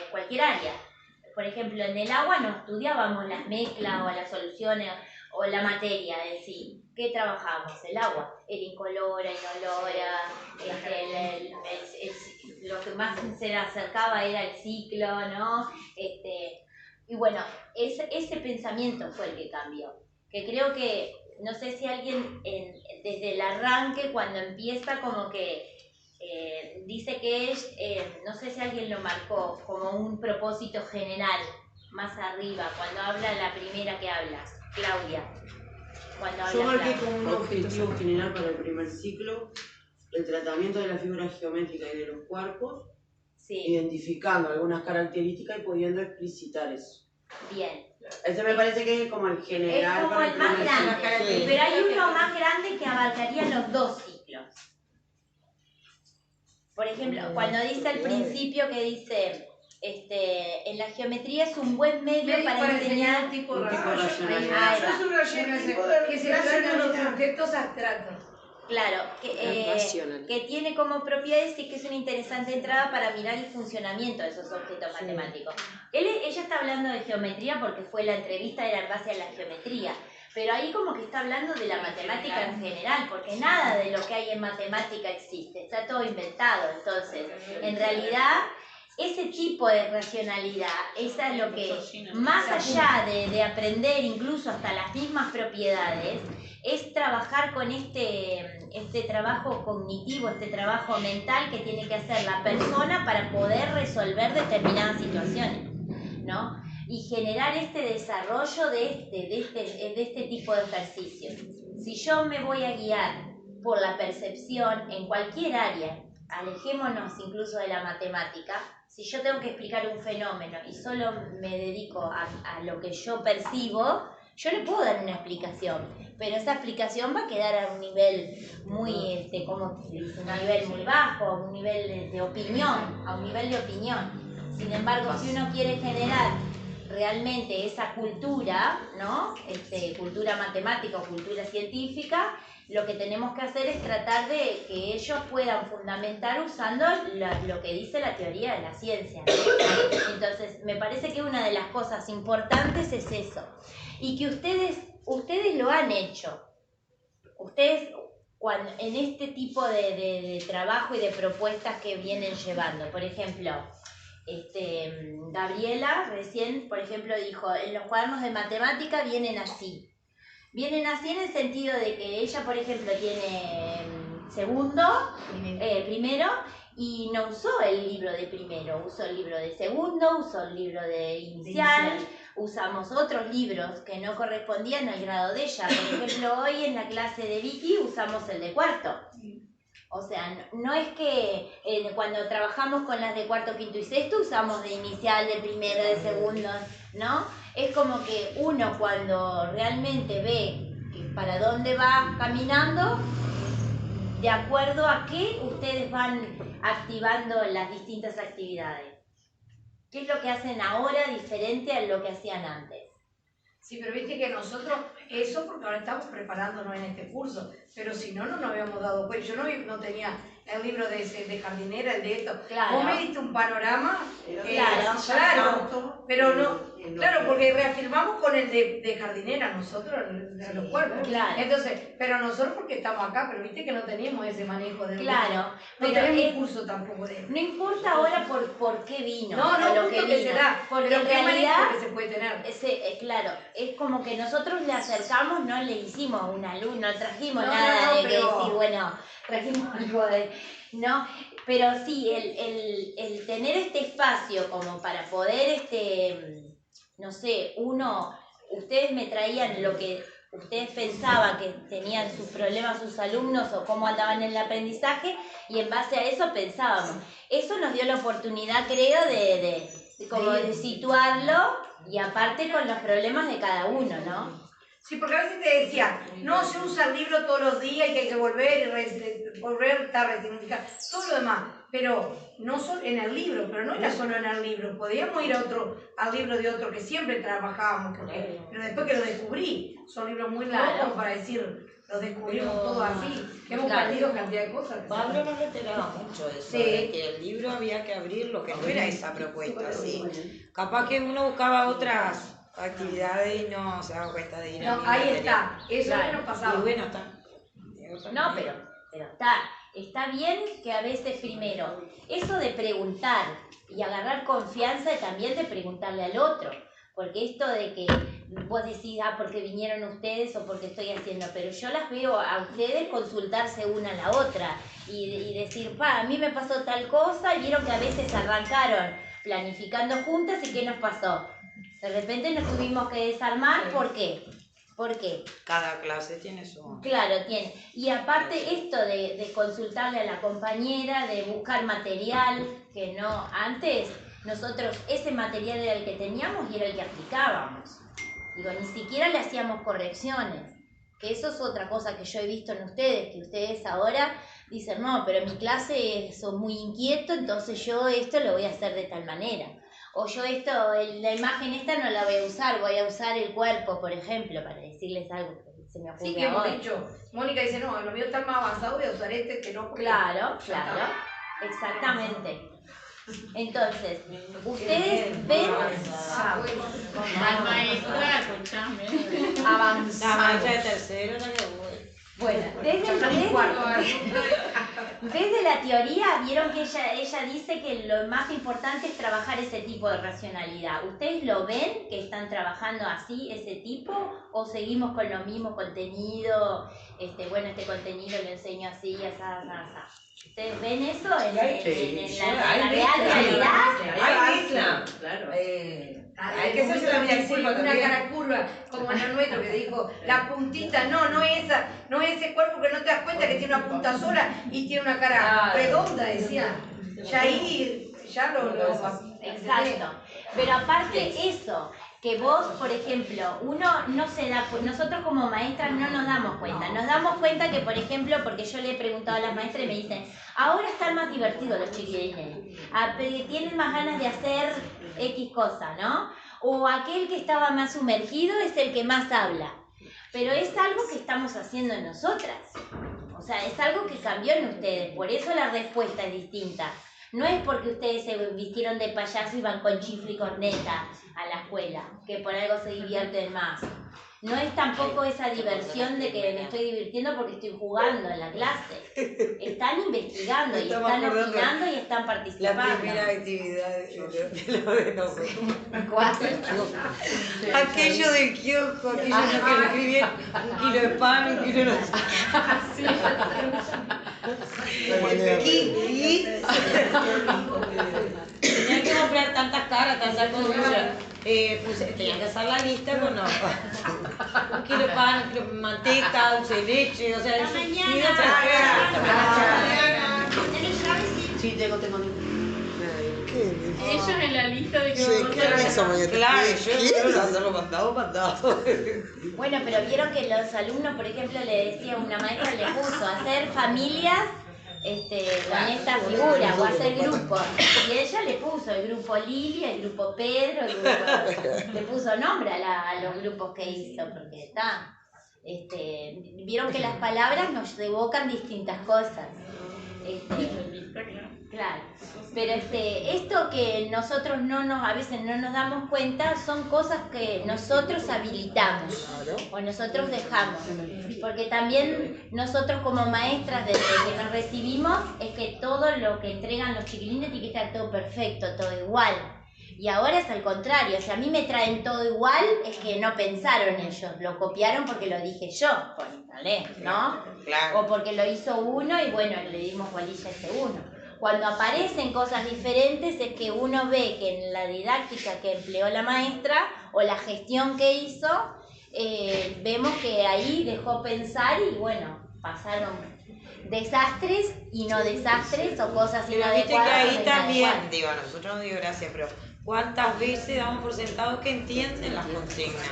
cualquier área. Por ejemplo, en el agua no estudiábamos las mezclas o las soluciones o la materia en sí. ¿Qué trabajamos? El agua. Era incolora, inolora, lo que más se le acercaba era el ciclo, ¿no? Y bueno, ese pensamiento fue el que cambió. Que creo que, no sé si alguien desde el arranque, cuando empieza como que dice que es, no sé si alguien lo marcó como un propósito general, más arriba, cuando habla la primera que habla, Claudia. Yo marqué como un objetivo general para el primer ciclo, el tratamiento de la figura geométrica y de los cuerpos, identificando algunas características y pudiendo explicitar eso. Bien. Ese me parece que es como el general. Es como el más grande, pero hay uno más grande que abarcaría los dos ciclos. Por ejemplo, cuando dice al principio que dice, en la geometría es un buen medio para enseñar un tipo de racionalidad. Que se trata de los objetos abstractos. Claro, que tiene como propiedades y que es una interesante entrada para mirar el funcionamiento de esos objetos matemáticos. Ella está hablando de geometría porque fue la entrevista, era en base a la geometría, pero ahí como que está hablando de la matemática en general, porque nada de lo que hay en matemática existe, está todo inventado. Entonces, en realidad, ese tipo de racionalidad, esa es lo que, más allá de aprender incluso hasta las mismas propiedades, es trabajar con este trabajo cognitivo, este trabajo mental que tiene que hacer la persona para poder resolver determinadas situaciones, ¿no? Y generar este desarrollo de este tipo de ejercicios. Si yo me voy a guiar por la percepción en cualquier área, alejémonos incluso de la matemática, si yo tengo que explicar un fenómeno y solo me dedico a lo que yo percibo, yo le puedo dar una explicación, pero esa explicación va a quedar a un nivel muy, ¿cómo se dice? Un nivel muy bajo, a un nivel de opinión, Sin embargo, si uno quiere generar realmente esa cultura, ¿no? Cultura matemática o cultura científica, lo que tenemos que hacer es tratar de que ellos puedan fundamentar usando lo que dice la teoría de la ciencia. Entonces, me parece que una de las cosas importantes es eso. Y que ustedes lo han hecho. Ustedes, en este tipo de trabajo y de propuestas que vienen llevando, por ejemplo, Gabriela recién, por ejemplo, dijo, en los cuadernos de matemática vienen así. Vienen así en el sentido de que ella, por ejemplo, tiene primero, y no usó el libro de primero, usó el libro de segundo, usó el libro de inicial, usamos otros libros que no correspondían al grado de ella. Por ejemplo, hoy en la clase de Vicky usamos el de cuarto. O sea, no es que cuando trabajamos con las de cuarto, quinto y sexto usamos de inicial, de primero, de segundo, ¿no? Es como que uno cuando realmente ve para dónde va caminando, de acuerdo a qué ustedes van activando las distintas actividades. ¿Qué es lo que hacen ahora diferente a lo que hacían antes? Sí, pero viste que nosotros, eso porque ahora estamos preparándonos en este curso, pero si no, no nos habíamos dado cuenta. Yo no tenía el libro de jardinera, el de esto. Claro. Vos me diste un panorama, Claro. pero no, claro, porque reafirmamos con el de jardinera nosotros, los cuerpos. Claro. Entonces, pero nosotros porque estamos acá, pero viste que no teníamos ese manejo de... Claro. No Pero tenemos un curso tampoco de... No importa ahora por qué vino. No, lo que se da, porque pero en qué realidad manejo que se puede tener. Claro, es como que nosotros le acercamos, no le hicimos un alumno, no trajimos No, nada de pero... que decir, bueno, trajimos algo de... ¿no? Pero sí, el tener este espacio como para poder, no sé, ustedes me traían lo que ustedes pensaban que tenían sus problemas sus alumnos o cómo andaban en el aprendizaje, y en base a eso pensábamos. Eso nos dio la oportunidad, creo, de situarlo, y aparte con los problemas de cada uno, ¿no? Sí, porque a veces te decía, no se usa el libro todos los días y que hay que volver a resignificar, todo lo demás, pero no solo en el libro, pero no era solo en el libro, podíamos ir al libro de otro que siempre trabajábamos, pero después que lo descubrí, son libros muy largos para decir, los descubrimos todos así, hemos perdido cantidad de cosas. Pablo no reiteraba mucho eso, de que el libro había que abrirlo, que no era esa propuesta, sí. Capaz que uno buscaba otras actividades y no se daba cuenta de ir No, ahí está, eso es lo que nos pasaba. Y bueno, está. No, pero está bien que a veces primero, eso de preguntar y agarrar confianza y también de preguntarle al otro, porque esto de que vos decís, porque vinieron ustedes o porque estoy haciendo, pero yo las veo a ustedes consultarse una a la otra y decir, a mí me pasó tal cosa, y vieron que a veces arrancaron planificando juntas y ¿qué nos pasó? De repente nos tuvimos que desarmar, ¿por qué? ¿Por qué? Cada clase tiene su... Claro, tiene. Y aparte esto de consultarle a la compañera, de buscar material, que no, antes nosotros ese material era el que teníamos y era el que aplicábamos. Digo, ni siquiera le hacíamos correcciones, que eso es otra cosa que yo he visto en ustedes, que ustedes ahora dicen, no, pero en mi clase son muy inquietos, entonces yo esto lo voy a hacer de tal manera. O yo la imagen esta no la voy a usar, voy a usar el cuerpo, por ejemplo, para decirles algo que se me ocurre. Sí, que hemos dicho, Mónica dice, no, lo mío está más avanzado, voy a usar que no. Claro, exactamente. Entonces, ustedes ven... La maestra, escuchame. La maestra de tercero, no le Bueno, desde la teoría vieron que ella dice que lo más importante es trabajar ese tipo de racionalidad. ¿Ustedes lo ven que están trabajando así, ese tipo? ¿O seguimos con lo mismo contenido? Bueno, este contenido lo enseño así, así. ¿Ustedes ven eso en la real realidad? Hay mezcla. Claro. Hay que hacerse la vida curva una también. cara curva, como en el nuestro que dijo, la puntita, no es esa, no es ese cuerpo que no te das cuenta que tiene una punta sola y tiene una cara redonda, decía. Ya ahí, ya lo Exacto. Pero aparte eso, que vos, por ejemplo, uno no se da, nosotros como maestras no nos damos cuenta. Nos damos cuenta que, por ejemplo, porque yo le he preguntado a las maestras y me dicen, ahora están más divertidos los chiquilines, tienen más ganas de hacer X cosa, ¿no? O aquel que estaba más sumergido es el que más habla. Pero es algo que estamos haciendo nosotras. O sea, es algo que cambió en ustedes, por eso la respuesta es distinta. No es porque ustedes se vistieron de payaso y van con chifle y corneta a la escuela, que por algo se divierten más. No es tampoco esa diversión de que me estoy divirtiendo porque estoy jugando en la clase. Están investigando y están opinando y están participando. La primera actividad de lo de nosotros. ¿Cuál? Aquello del kiosco, aquello que escribían 1 kilo de pan, 1 kilo de... Tenían que comprar tantas caras, tantas cosas. Tenían que hacer la lista con 1 kilo de pan, 1 kilo de manteca, dulce de leche, o sea, Sí, tengo. Ellos en la lista de que Sí, ¿qué es eso, mañana? Claro, ¿Qué? yo hacerlo mandado. Bueno, pero vieron que los alumnos, por ejemplo, le decía una maestra, le puso a hacer familias con esta figura o hacer grupos. Y ella le puso el grupo Lilia, el grupo Pedro, le puso nombre a los grupos que hizo, porque está. Vieron que las palabras nos evocan distintas cosas. Claro, pero esto que nosotros a veces no nos damos cuenta son cosas que nosotros habilitamos o nosotros dejamos, porque también nosotros como maestras desde que nos recibimos es que todo lo que entregan los chiquilines tiene que estar todo perfecto, todo igual. Y ahora es al contrario, si a mí me traen todo igual, es que no pensaron ellos, lo copiaron porque lo dije yo, ¿no? Claro. O porque lo hizo uno y bueno, le dimos bolilla a ese uno. Cuando aparecen cosas diferentes es que uno ve que en la didáctica que empleó la maestra o la gestión que hizo, vemos que ahí dejó pensar y bueno, pasaron desastres y no desastres o cosas Pero inadecuadas. viste que ahí o también, inadecuadas. digo, nosotros no digo gracias, pero ¿cuántas veces damos por sentado que entienden las consignas?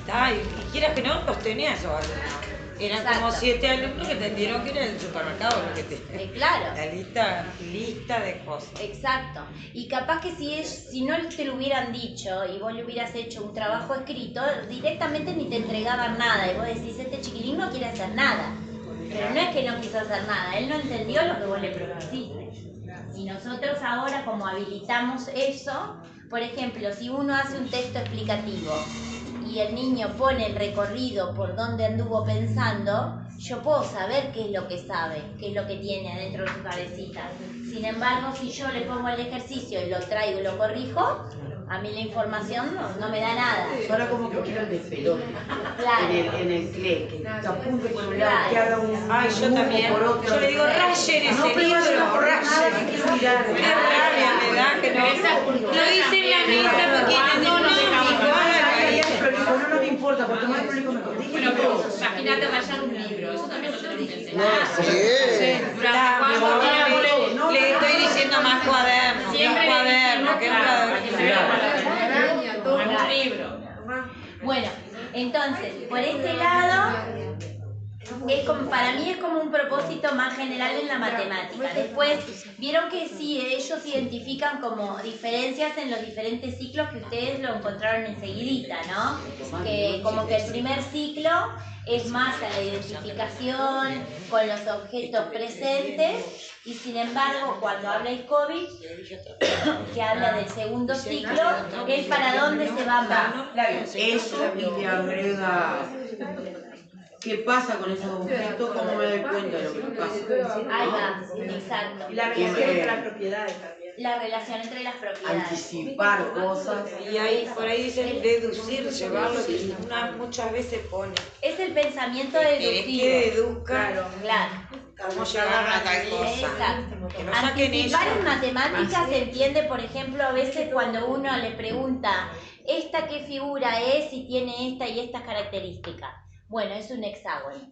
Y quieras que no, los tenía esos alumnos. Eran Exacto. como 7 alumnos que entendieron que era el supermercado lo que tenía. Claro. La lista de cosas. Exacto. Y capaz que si no te lo hubieran dicho y vos le hubieras hecho un trabajo escrito, directamente ni te entregaban nada. Y vos decís, este chiquilín no quiere hacer nada. Pero no es que no quiso hacer nada, él no entendió lo que vos le propusiste. Y nosotros ahora como habilitamos eso, por ejemplo, si uno hace un texto explicativo y el niño pone el recorrido por donde anduvo pensando, yo puedo saber qué es lo que sabe, qué es lo que tiene adentro de su cabecita. Sin embargo, si yo le pongo el ejercicio y lo traigo y lo corrijo, a mí la información no me da nada. Ahora como que quiero el de pelota. Claro. En el CLE, que apunte por un lado, que haga un Ay, yo también. por otro. Yo le digo, rayen ese libro. No, Rayen. quiero mirar. Qué rabia me da que no hice en la mesa porque No me importa, porque maestro le dijo mejor. Bueno, pero imagínate rayar un libro, eso también lo tenemos que enseñar. Le estoy diciendo más cuaderno, que un Un libro. Bueno, entonces, por este lado, Es como, para mí es como un propósito más general en la matemática. Después, vieron que sí, ellos identifican como diferencias en los diferentes ciclos que ustedes lo encontraron enseguidita, ¿no? Que como que el primer ciclo es más a la identificación con los objetos presentes y sin embargo cuando habla Icovich, que habla del segundo ciclo, es para dónde se va más. Eso y le agrega qué pasa con esos objetos, cómo me doy cuenta de lo que pasa. Ahí va, exacto. Y la relación entre las propiedades también. La relación entre las propiedades. Anticipar cosas. Y ahí, por ahí dicen deducir, llevarlo, que muchas veces pone. Es el pensamiento deductivo. Que educa, Claro. cómo llegar a tal cosa. Exacto. Que no saquen ellos. Anticipar en matemáticas se entiende, por ejemplo, a veces cuando uno le pregunta, ¿esta qué figura es y tiene esta y estas características? Bueno, es un hexágono.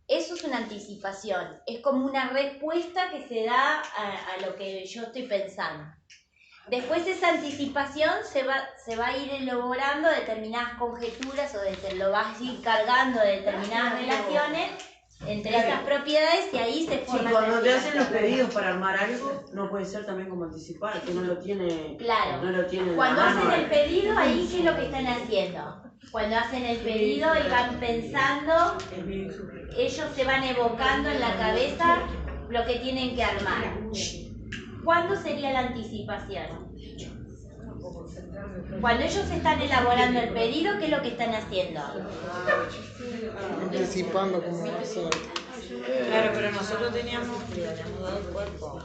Eso es una anticipación, es como una respuesta que se da a lo que yo estoy pensando. Después esa anticipación se va a ir elaborando determinadas conjeturas o lo vas a ir cargando de determinadas relaciones entre esas propiedades y ahí se forma. Sí, cuando te hacen los pedidos para armar algo, no puede ser también como anticipar, que no lo tiene. Claro. No lo tiene. Cuando hacen el pedido, ahí ¿qué es lo que están haciendo? Cuando hacen el pedido y van pensando, ellos se van evocando en la cabeza lo que tienen que armar. ¿Cuándo sería la anticipación? Cuando ellos están elaborando el pedido, ¿qué es lo que están haciendo? Anticipando cómo va a ser. Claro, pero nosotros teníamos dado el cuerpo.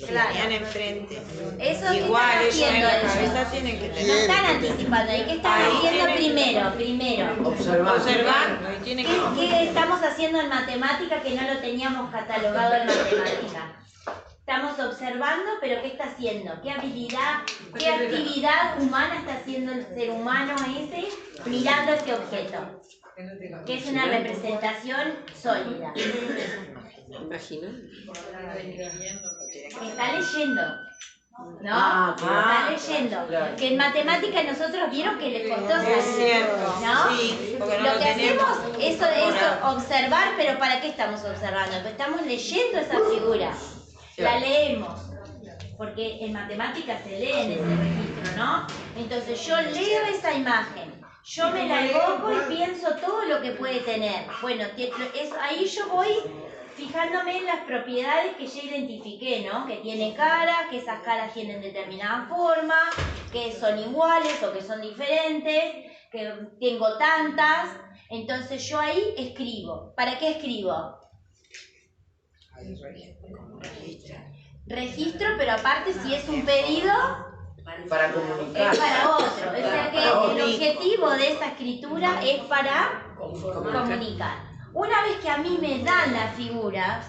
Claro. Tenían enfrente. Eso igual que ellos están en la haciendo cabeza tienen que no tener. están anticipando. ¿Y qué están haciendo primero? Observar. ¿Qué estamos haciendo en matemática que no lo teníamos catalogado en matemática? Estamos observando, pero ¿qué está haciendo? ¿Qué actividad humana está haciendo el ser humano ese mirando ese objeto? Que es una representación sólida. Imagina. Está leyendo. ¿No? Está leyendo. Claro. Que en matemática nosotros vieron que les costó salir. Es cierto. ¿No? Sí, porque no lo lo que tenemos. hacemos es observar, pero ¿para qué estamos observando? Porque estamos leyendo esa figura. La leemos. Porque en matemáticas se lee en ese registro, ¿no? Entonces yo leo esa imagen. Yo me la evoco y pienso todo lo que puede tener. Bueno, ahí yo voy fijándome en las propiedades que ya identifiqué, ¿no? Que tiene cara, que esas caras tienen determinada forma, que son iguales o que son diferentes, que tengo tantas. Entonces yo ahí escribo. ¿Para qué escribo? Registro, pero aparte si es un pedido, para comunicar. es para otro. O sea que el objetivo de esa escritura es para comunicar. Una vez que a mí me dan las figuras,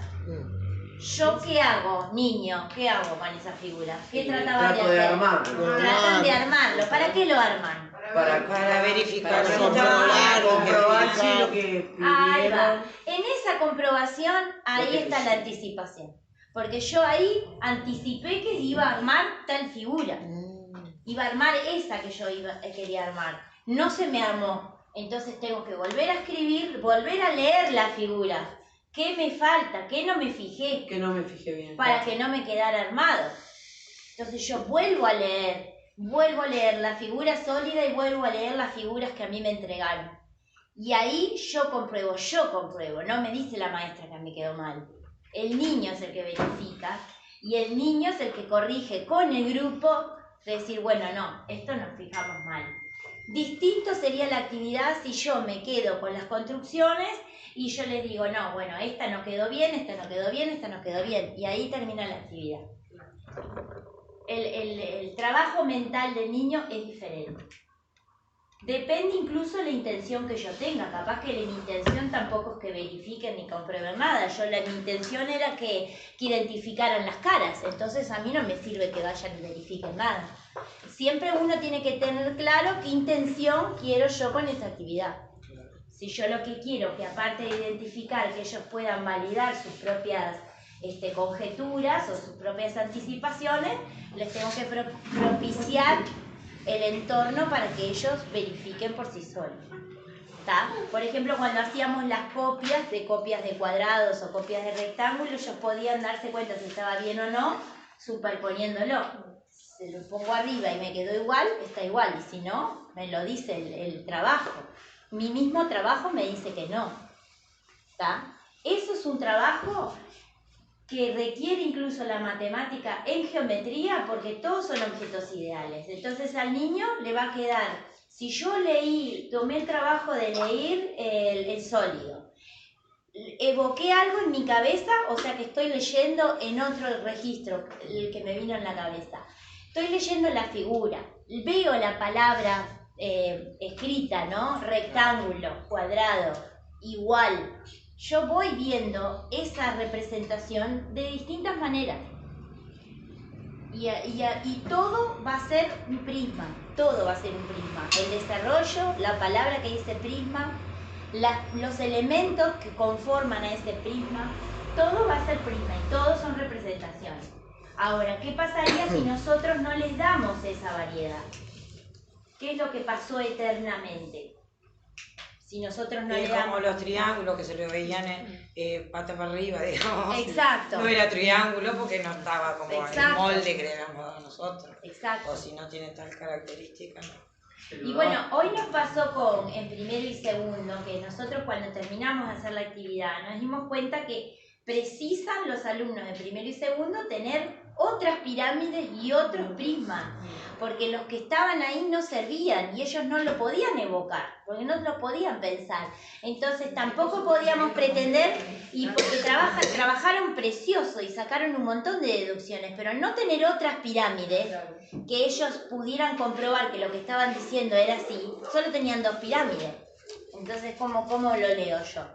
¿yo qué hago, niño? ¿Qué hago con esas figuras? ¿Qué trataban de hacer? Tratan de armarlo. ¿Para qué lo arman? Para verificar. Para comprobar si lo que Ahí va. pidieron. En esa comprobación, ahí está la anticipación. Porque yo ahí anticipé que iba a armar tal figura. Iba a armar esa que yo quería armar. No se me armó. Entonces tengo que volver a escribir, volver a leer la figura. ¿Qué me falta? ¿Qué no me fijé? Que no me fijé bien. Para que no me quedara armado. Entonces yo vuelvo a leer la figura sólida y vuelvo a leer las figuras que a mí me entregaron. Y ahí yo compruebo, no me dice la maestra que a mí quedó mal. El niño es el que verifica y el niño es el que corrige con el grupo de decir, bueno, no, esto nos fijamos mal. Distinto sería la actividad si yo me quedo con las construcciones y yo les digo, no, bueno, esta no quedó bien, esta no quedó bien, esta no quedó bien. Y ahí termina la actividad. El trabajo mental del niño es diferente. Depende incluso de la intención que yo tenga. Capaz que mi intención tampoco es que verifiquen ni comprueben nada. Mi intención era que identificaran las caras. Entonces a mí no me sirve que vayan y verifiquen nada. Siempre uno tiene que tener claro qué intención quiero yo con esa actividad. Si yo lo que quiero, que aparte de identificar que ellos puedan validar sus propias conjeturas o sus propias anticipaciones, les tengo que propiciar el entorno para que ellos verifiquen por sí solos. ¿Está? Por ejemplo, cuando hacíamos las copias de cuadrados o copias de rectángulos, ellos podían darse cuenta si estaba bien o no, superponiéndolo. Se lo pongo arriba y me quedó igual, está igual, y si no, me lo dice el trabajo. Mi mismo trabajo me dice que no. ¿Está? Eso es un trabajo que requiere incluso la matemática en geometría, porque todos son objetos ideales. Entonces al niño le va a quedar, si yo tomé el trabajo de leer el sólido, evoqué algo en mi cabeza, o sea que estoy leyendo en otro registro, el que me vino en la cabeza. Estoy leyendo la figura, veo la palabra escrita, ¿no? Rectángulo, cuadrado, igual. Yo voy viendo esa representación de distintas maneras. Y todo va a ser un prisma, todo va a ser un prisma. El desarrollo, la palabra que dice prisma, los elementos que conforman a ese prisma, todo va a ser prisma y todos son representaciones. Ahora, ¿qué pasaría si nosotros no les damos esa variedad? ¿Qué es lo que pasó eternamente? Si nosotros no le damos... como los triángulos que se lo veían pata para arriba, digamos. Exacto. No era triángulo porque no estaba como el molde que le habíamos dado nosotros. Exacto. O si no tiene tal característica, no. Y bueno, hoy nos pasó en primero y segundo, que nosotros cuando terminamos de hacer la actividad nos dimos cuenta que precisan los alumnos de primero y segundo tener otras pirámides y otros prismas, porque los que estaban ahí no servían y ellos no lo podían evocar, porque no lo podían pensar. Entonces tampoco podíamos pretender, y porque trabajaron precioso y sacaron un montón de deducciones, pero no tener otras pirámides que ellos pudieran comprobar que lo que estaban diciendo era así, solo tenían 2 pirámides. Entonces, ¿cómo lo leo yo?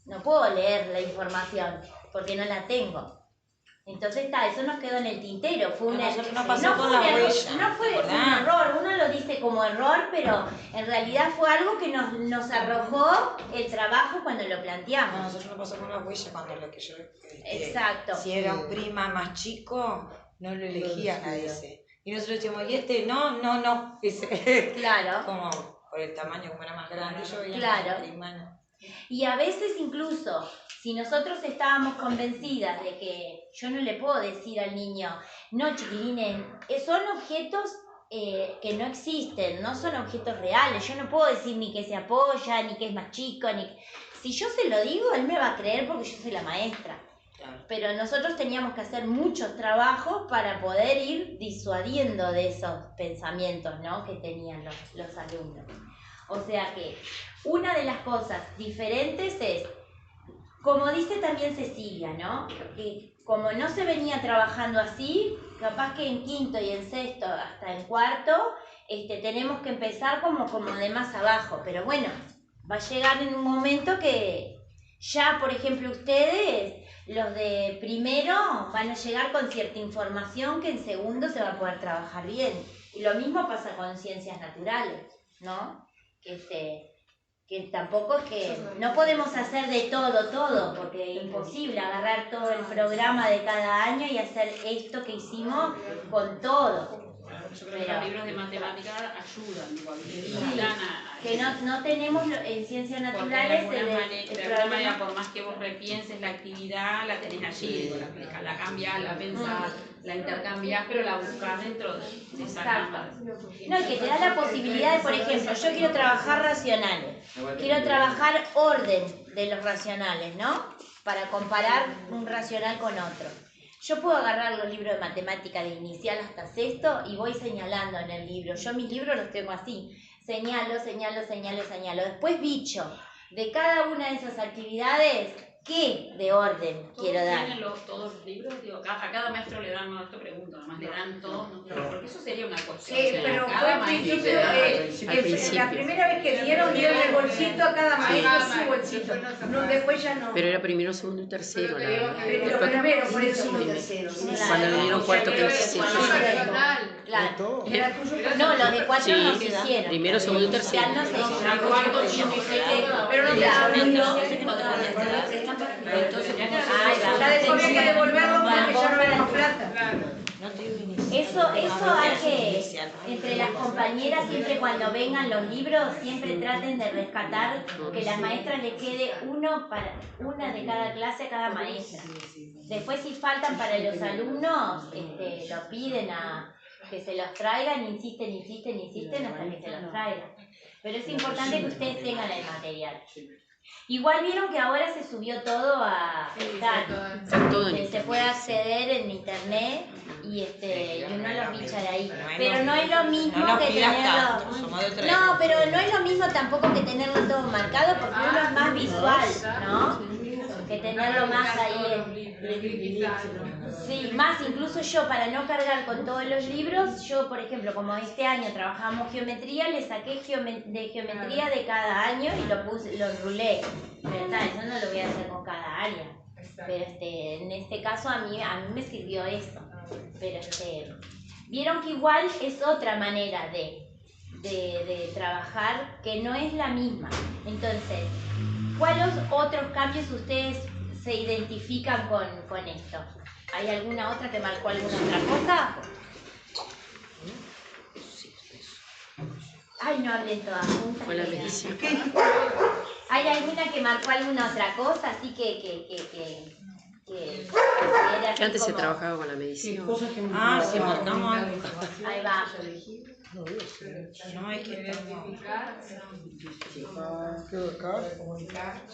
No puedo leer la información porque no la tengo. Entonces eso nos quedó en el tintero. Fue un error, uno lo dice como error, pero en realidad fue algo que nos arrojó el trabajo cuando lo planteamos. A nosotros nos pasó con la huella cuando lo que yo... Exacto. Si era un prima más chico, no lo elegían a ese. Y nosotros decíamos, y este no. Ese. Claro. Como por el tamaño, como era más grande, yo veía claro. prima, no. Y a veces incluso, si nosotros estábamos convencidas de que yo no le puedo decir al niño, no chiquilines, son objetos que no existen, no son objetos reales, yo no puedo decir ni que se apoya, ni que es más chico, si yo se lo digo, él me va a creer porque yo soy la maestra. Claro. Pero nosotros teníamos que hacer muchos trabajos para poder ir disuadiendo de esos pensamientos, ¿no?, que tenían los alumnos. O sea que una de las cosas diferentes es, como dice también Cecilia, ¿no?, que como no se venía trabajando así, capaz que en quinto y en sexto, hasta en cuarto, tenemos que empezar como de más abajo. Pero bueno, va a llegar en un momento que ya, por ejemplo, ustedes, los de primero, van a llegar con cierta información que en segundo se va a poder trabajar bien. Y lo mismo pasa con ciencias naturales, ¿no? Que tampoco es que no podemos hacer de todo, porque es imposible agarrar todo el programa de cada año y hacer esto que hicimos con todo. Yo creo que los libros de matemáticas ayudan, que no tenemos en ciencias naturales de alguna manera, por más que vos repienses la actividad, la tenés allí, la cambiás, la pensás, la intercambiás, pero la buscás dentro de esa rama. No, y que te da la posibilidad de, por ejemplo, yo quiero trabajar racionales, quiero trabajar orden de los racionales, ¿no?, para comparar un racional con otro. Yo puedo agarrar los libros de matemática de inicial hasta sexto y voy señalando en el libro. Yo mis libros los tengo así. Señalo. Después bicho. De cada una de esas actividades, ¿qué de orden quiero dar? ¿Tienen todos los libros? Digo, a cada maestro le dan, no, esto pregunto, además le dan todos, ¿no? Porque eso sería una cuestión. Pero fue al principio, la primera vez que dieron el bolsito a cada maestro, su bolsito. No, después ya no. Pero era primero, segundo y tercero, la verdad. Pero primero, por eso tercero. Cuando le dieron cuarto, quinto, sexto. Claro. No, los de cuatro no se hicieron. Primero, segundo y tercero. Ya no se hicieron. Pero no ya después había que devolverlo porque ya no había más plata. Eso hay que, entre las compañeras, siempre cuando vengan los libros, siempre traten de rescatar que las maestras les quede una de cada clase a cada maestra. Después si faltan para los alumnos, lo piden a que se los traigan, insisten hasta que se los traigan. Pero es importante que ustedes tengan el material. Igual vieron que ahora se subió todo a se puede acceder en internet y uno lo picha de ahí. Pero no es lo mismo que tenerlo. No, pero no es lo mismo tampoco que tenerlo todo marcado porque uno es más visual, ¿no? Que tenerlo más ahí sí, más incluso yo para no cargar con todos los libros, yo por ejemplo como este año trabajamos geometría, le saqué de geometría de cada año y lo rulé, pero eso no lo voy a hacer con cada área, pero en este caso a mí me sirvió eso, pero vieron que igual es otra manera de trabajar que no es la misma. Entonces, ¿cuáles otros cambios ustedes se identifican con esto? ¿Hay alguna otra que marcó alguna otra cosa? Ay, no hablen todas juntas. Con la medición. ¿Hay alguna que marcó alguna otra cosa? Así que antes se trabajaba con la medición. Sí, marcamos algo. Ahí va. No, es que Creo que acá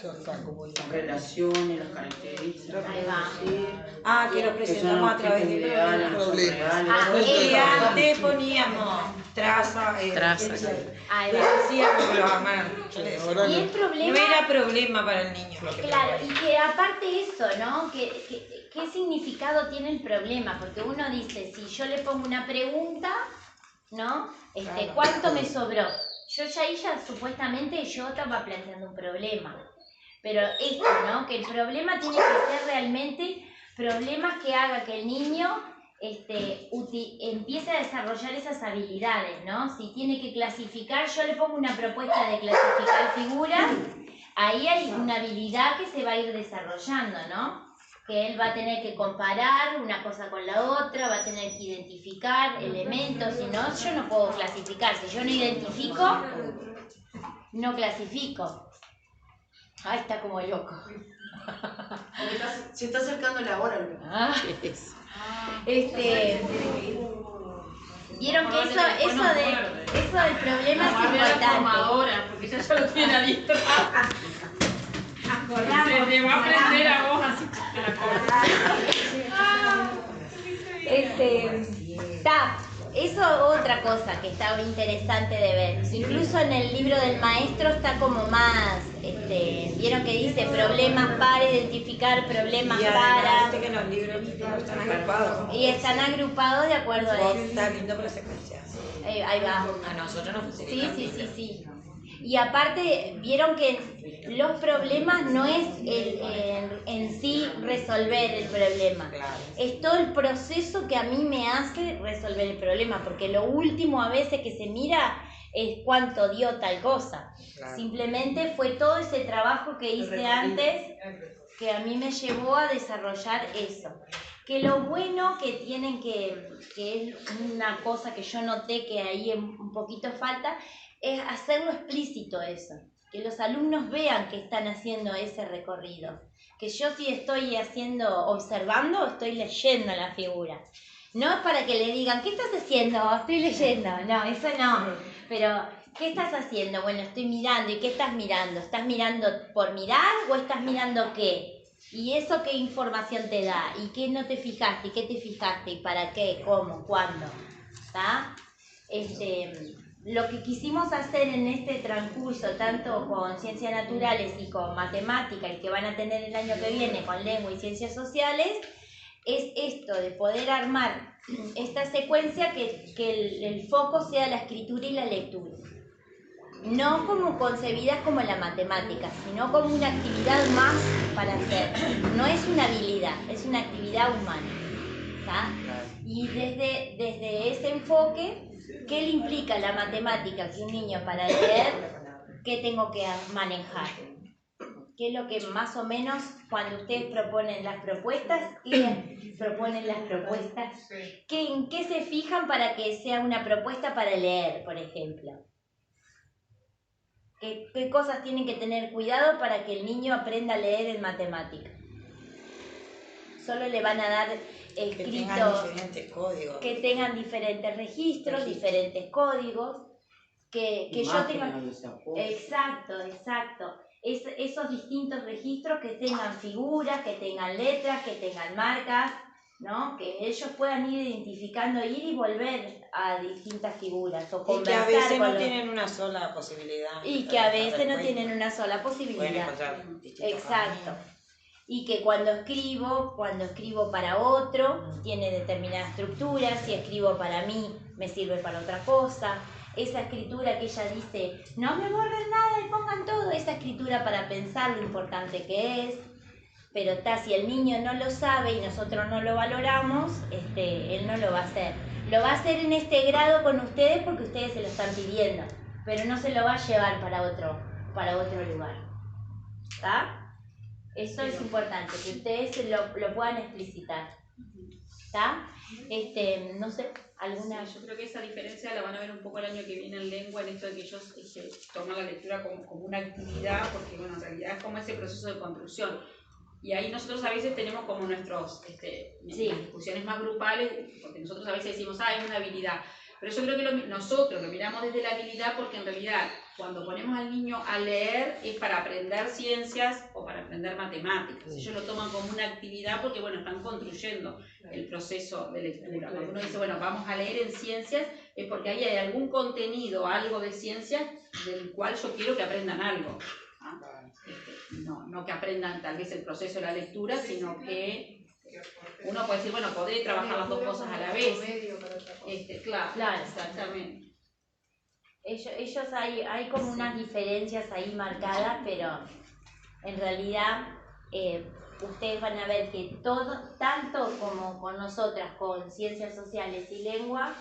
ya está comunicado. Relaciones, las características. Ahí va. Que lo presentamos a través de problemas. Y antes poníamos traza. Ahí va. Decíamos los amanos. Y el problema... No era problema para el niño. Claro, y que aparte eso, ¿no? ¿Qué significado tiene el problema? Porque uno dice, si yo le pongo una pregunta, ¿no? ¿Cuánto me sobró? Yo ya supuestamente yo estaba planteando un problema. Pero esto, ¿no? Que el problema tiene que ser realmente problemas que haga que el niño empiece a desarrollar esas habilidades, ¿no? Si tiene que clasificar, yo le pongo una propuesta de clasificar figuras, ahí hay una habilidad que se va a ir desarrollando, ¿no? Que él va a tener que comparar una cosa con la otra, va a tener que identificar elementos, si no, yo no puedo clasificar. Si yo no identifico, no clasifico. Ay, está como loco. Se está acercando la hora. Vieron que eso del problema es importante. Porque ella ya lo tiene adicto. Se te va a aprender a vos así te la cobras. Eso otra cosa que está interesante de ver. Incluso en el libro del maestro está como más, vieron que dice problemas para identificar problemas para. Que los libros están agrupados. Y están agrupados de acuerdo a eso. Está lindo para secuencia. Ahí va. A nosotros nos funciona. Sí. Y aparte, vieron que los problemas no es en sí resolver el problema. Claro. Es todo el proceso que a mí me hace resolver el problema, porque lo último a veces que se mira es cuánto dio tal cosa. Claro. Simplemente fue todo ese trabajo que hice antes que a mí me llevó a desarrollar eso. Que lo bueno que tienen que es una cosa que yo noté que ahí un poquito falta, es hacerlo explícito eso, que los alumnos vean que están haciendo ese recorrido, que yo si estoy observando, estoy leyendo la figura. No es para que le digan, ¿qué estás haciendo? Estoy leyendo. No, eso no. Pero, ¿qué estás haciendo? Bueno, estoy mirando. ¿Y qué estás mirando? ¿Estás mirando por mirar o estás mirando qué? ¿Y eso qué información te da? ¿Y qué no te fijaste? ¿Y qué te fijaste? ¿Y para qué? ¿Cómo? ¿Cuándo? ¿Está? Lo que quisimos hacer en este transcurso, tanto con ciencias naturales y con matemáticas, y que van a tener el año que viene con lengua y ciencias sociales, es esto de poder armar esta secuencia que el foco sea la escritura y la lectura. No como concebidas como la matemática, sino como una actividad más para hacer. No es una habilidad, es una actividad humana. ¿Tá? Y desde ese enfoque, ¿qué le implica la matemática que un niño para leer? ¿Qué tengo que manejar? qué es lo que más o menos cuando ustedes proponen las propuestas, ¿en qué se fijan para que sea una propuesta para leer, por ejemplo? ¿Qué cosas tienen que tener cuidado para que el niño aprenda a leer en matemáticas? Solo le van a dar escritos que tengan diferentes códigos, que tengan diferentes registros, diferentes códigos, que yo tenga... Exacto. Esos distintos registros que tengan figuras, que tengan letras, que tengan marcas, ¿no? Que ellos puedan ir identificando, ir y volver a distintas figuras o conversar. Y que a veces no tienen una sola posibilidad. Y que a veces no tienen una sola posibilidad. Exacto. Y que cuando escribo para otro, tiene determinada estructura, si escribo para mí, me sirve para otra cosa. Esa escritura que ella dice, no me borren nada y pongan todo, esa escritura para pensar lo importante que es. Pero si el niño no lo sabe y nosotros no lo valoramos, él no lo va a hacer. Lo va a hacer en este grado con ustedes porque ustedes se lo están pidiendo, pero no se lo va a llevar para otro lugar. ¿Está? Eso es importante, que ustedes lo puedan explicitar. ¿Está? No sé, alguna... Sí, yo creo que esa diferencia la van a ver un poco el año que viene en lengua, en esto de que ellos toman la lectura como una actividad, porque bueno, en realidad es como ese proceso de construcción. Y ahí nosotros a veces tenemos como nuestros discusiones más grupales, porque nosotros a veces decimos, es una habilidad. Pero yo creo que nosotros lo miramos desde la habilidad, porque en realidad cuando ponemos al niño a leer es para aprender ciencias o para aprender matemáticas. Ellos lo toman como una actividad porque bueno, están construyendo el proceso de lectura. Cuando uno dice, bueno, vamos a leer en ciencias, es porque ahí hay algún contenido, algo de ciencias, del cual yo quiero que aprendan algo. No que aprendan tal vez el proceso de la lectura, sino que uno puede decir, bueno, podré trabajar las dos cosas a la vez. Claro, exactamente. Ellos hay como unas diferencias ahí marcadas, pero en realidad ustedes van a ver que todo, tanto como con nosotras, con ciencias sociales y lengua,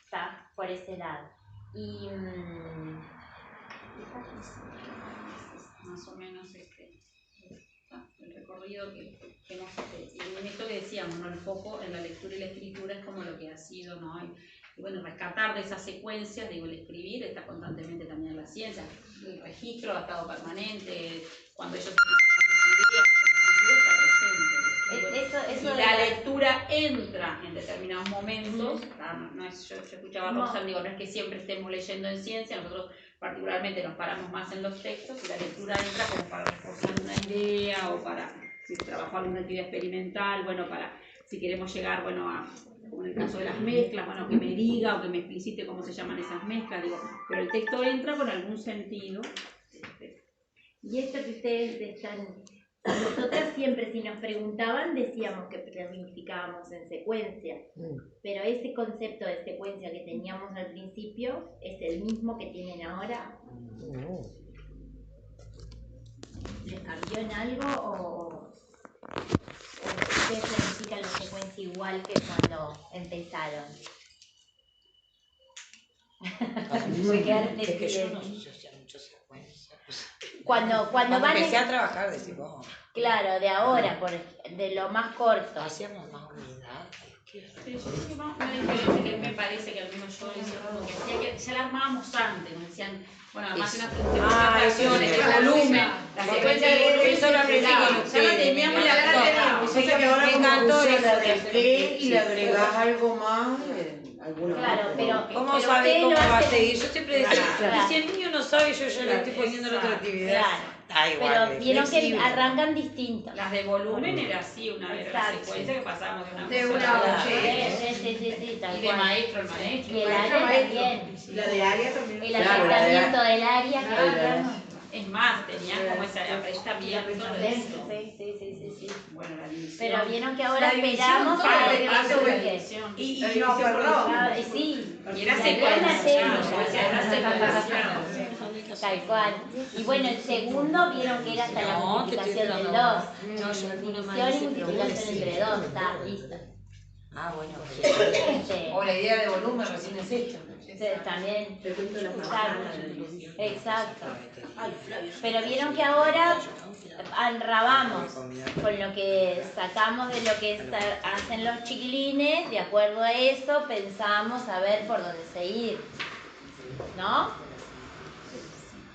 está por ese lado. Y más o menos el recorrido que hemos y en esto que decíamos, ¿no? El foco en la lectura y la escritura es como lo que ha sido, ¿no? Y bueno, rescatar de esas secuencias, digo, el escribir está constantemente también en la ciencia, el registro ha estado permanente, cuando ellos y la lectura entra en determinados momentos, yo escuchaba a Rosa, digo, no es que siempre estemos leyendo en ciencia, nosotros particularmente nos paramos más en los textos y la lectura entra como para reforzar una idea o para, si trabajó alguna actividad experimental, bueno, para, si queremos llegar, bueno, a, como en el caso de las mezclas, bueno, que me diga o que me explicite cómo se llaman esas mezclas, digo, pero el texto entra con algún sentido. Y esto que ustedes están... Nosotras siempre, si nos preguntaban, decíamos que planificábamos en secuencia, pero ese concepto de secuencia que teníamos al principio es el mismo que tienen ahora. ¿Les cambió en algo o ustedes planifican la secuencia igual que cuando empezaron? Es que yo no sé mucho secuencia. Cuando empecé a trabajar, decimos. Claro, de ahora, de lo más corto. Hacíamos más unidades. Sí, una diferencia que me parece que al menos yo hice como que decía que ya la armábamos antes, nos decían, bueno, además de unas presentaciones, el volumen, la secuencia de volumen, eso lo aprendí con ustedes. Ya la teníamos la me encantó la del qué y le agregás algo más. Claro, pero ¿cómo sabe cómo va a seguir? Yo siempre decía, si el niño no sabe, yo ya le estoy poniendo en otra actividad. Pero vieron que arrancan distintos. Las de volumen era así, una secuencia que pasábamos de una cosa a otra. Sí, tal cual. Y de maestro al maestro. Y el área también. La del área también. El acercamiento del área que hablamos. Es más, tenían como ese aprestamiento de esto. Sí. Bueno, la división. Pero vieron que ahora esperamos para que el paso de y no cerró. Sí. Y era secuencia. Tal cual. Y bueno, el segundo vieron que era hasta la multiplicación del 2. División y multiplicación entre 2. Está listo. Bueno. O la idea de volumen recién es esto. también. Exacto. Pero vieron que ahora enrabamos con lo que sacamos de lo que hacen los chiquilines, de acuerdo a eso pensamos a ver por dónde seguir, ¿no?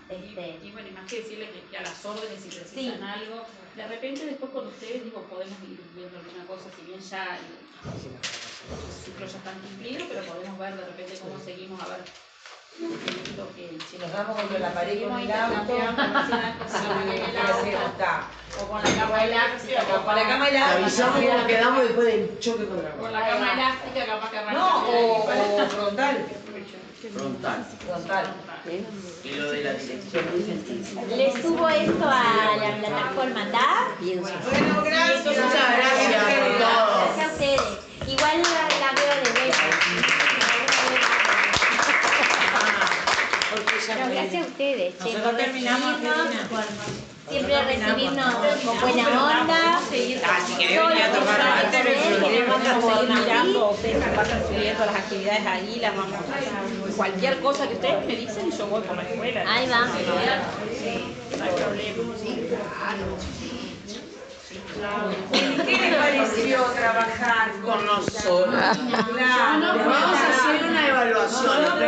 Y bueno, y más que decirle que a las órdenes si necesitan algo, de repente después con ustedes digo podemos ir viendo alguna cosa, si bien ya los ciclos ya están cumplidos, pero podemos ver de repente cómo seguimos, a ver si nos damos contra la pared con el auto, o con la cama elástica, o con la cama elástica. Avisamos cómo quedamos después del choque contra la pared. Con la cama elástica capaz que arranca. No, o frontal. Frontal. Y lo de la dirección. ¿Les subo esto a la plataforma TAP? Bueno, gracias. Muchas gracias por todo. Gracias a ustedes. Igual la veo de vuelta. No, gracias a ustedes. Nosotros terminamos siempre recibirnos con buena onda. Así que venía a tomar mate, vamos a seguir mirando, ustedes me pasan subiendo las actividades ahí, las vamos a... Cualquier cosa que ustedes me dicen, yo voy por la escuela. Ahí va. No hay problema. ¿Qué les pareció trabajar con nosotros? Vamos a hacer una evaluación.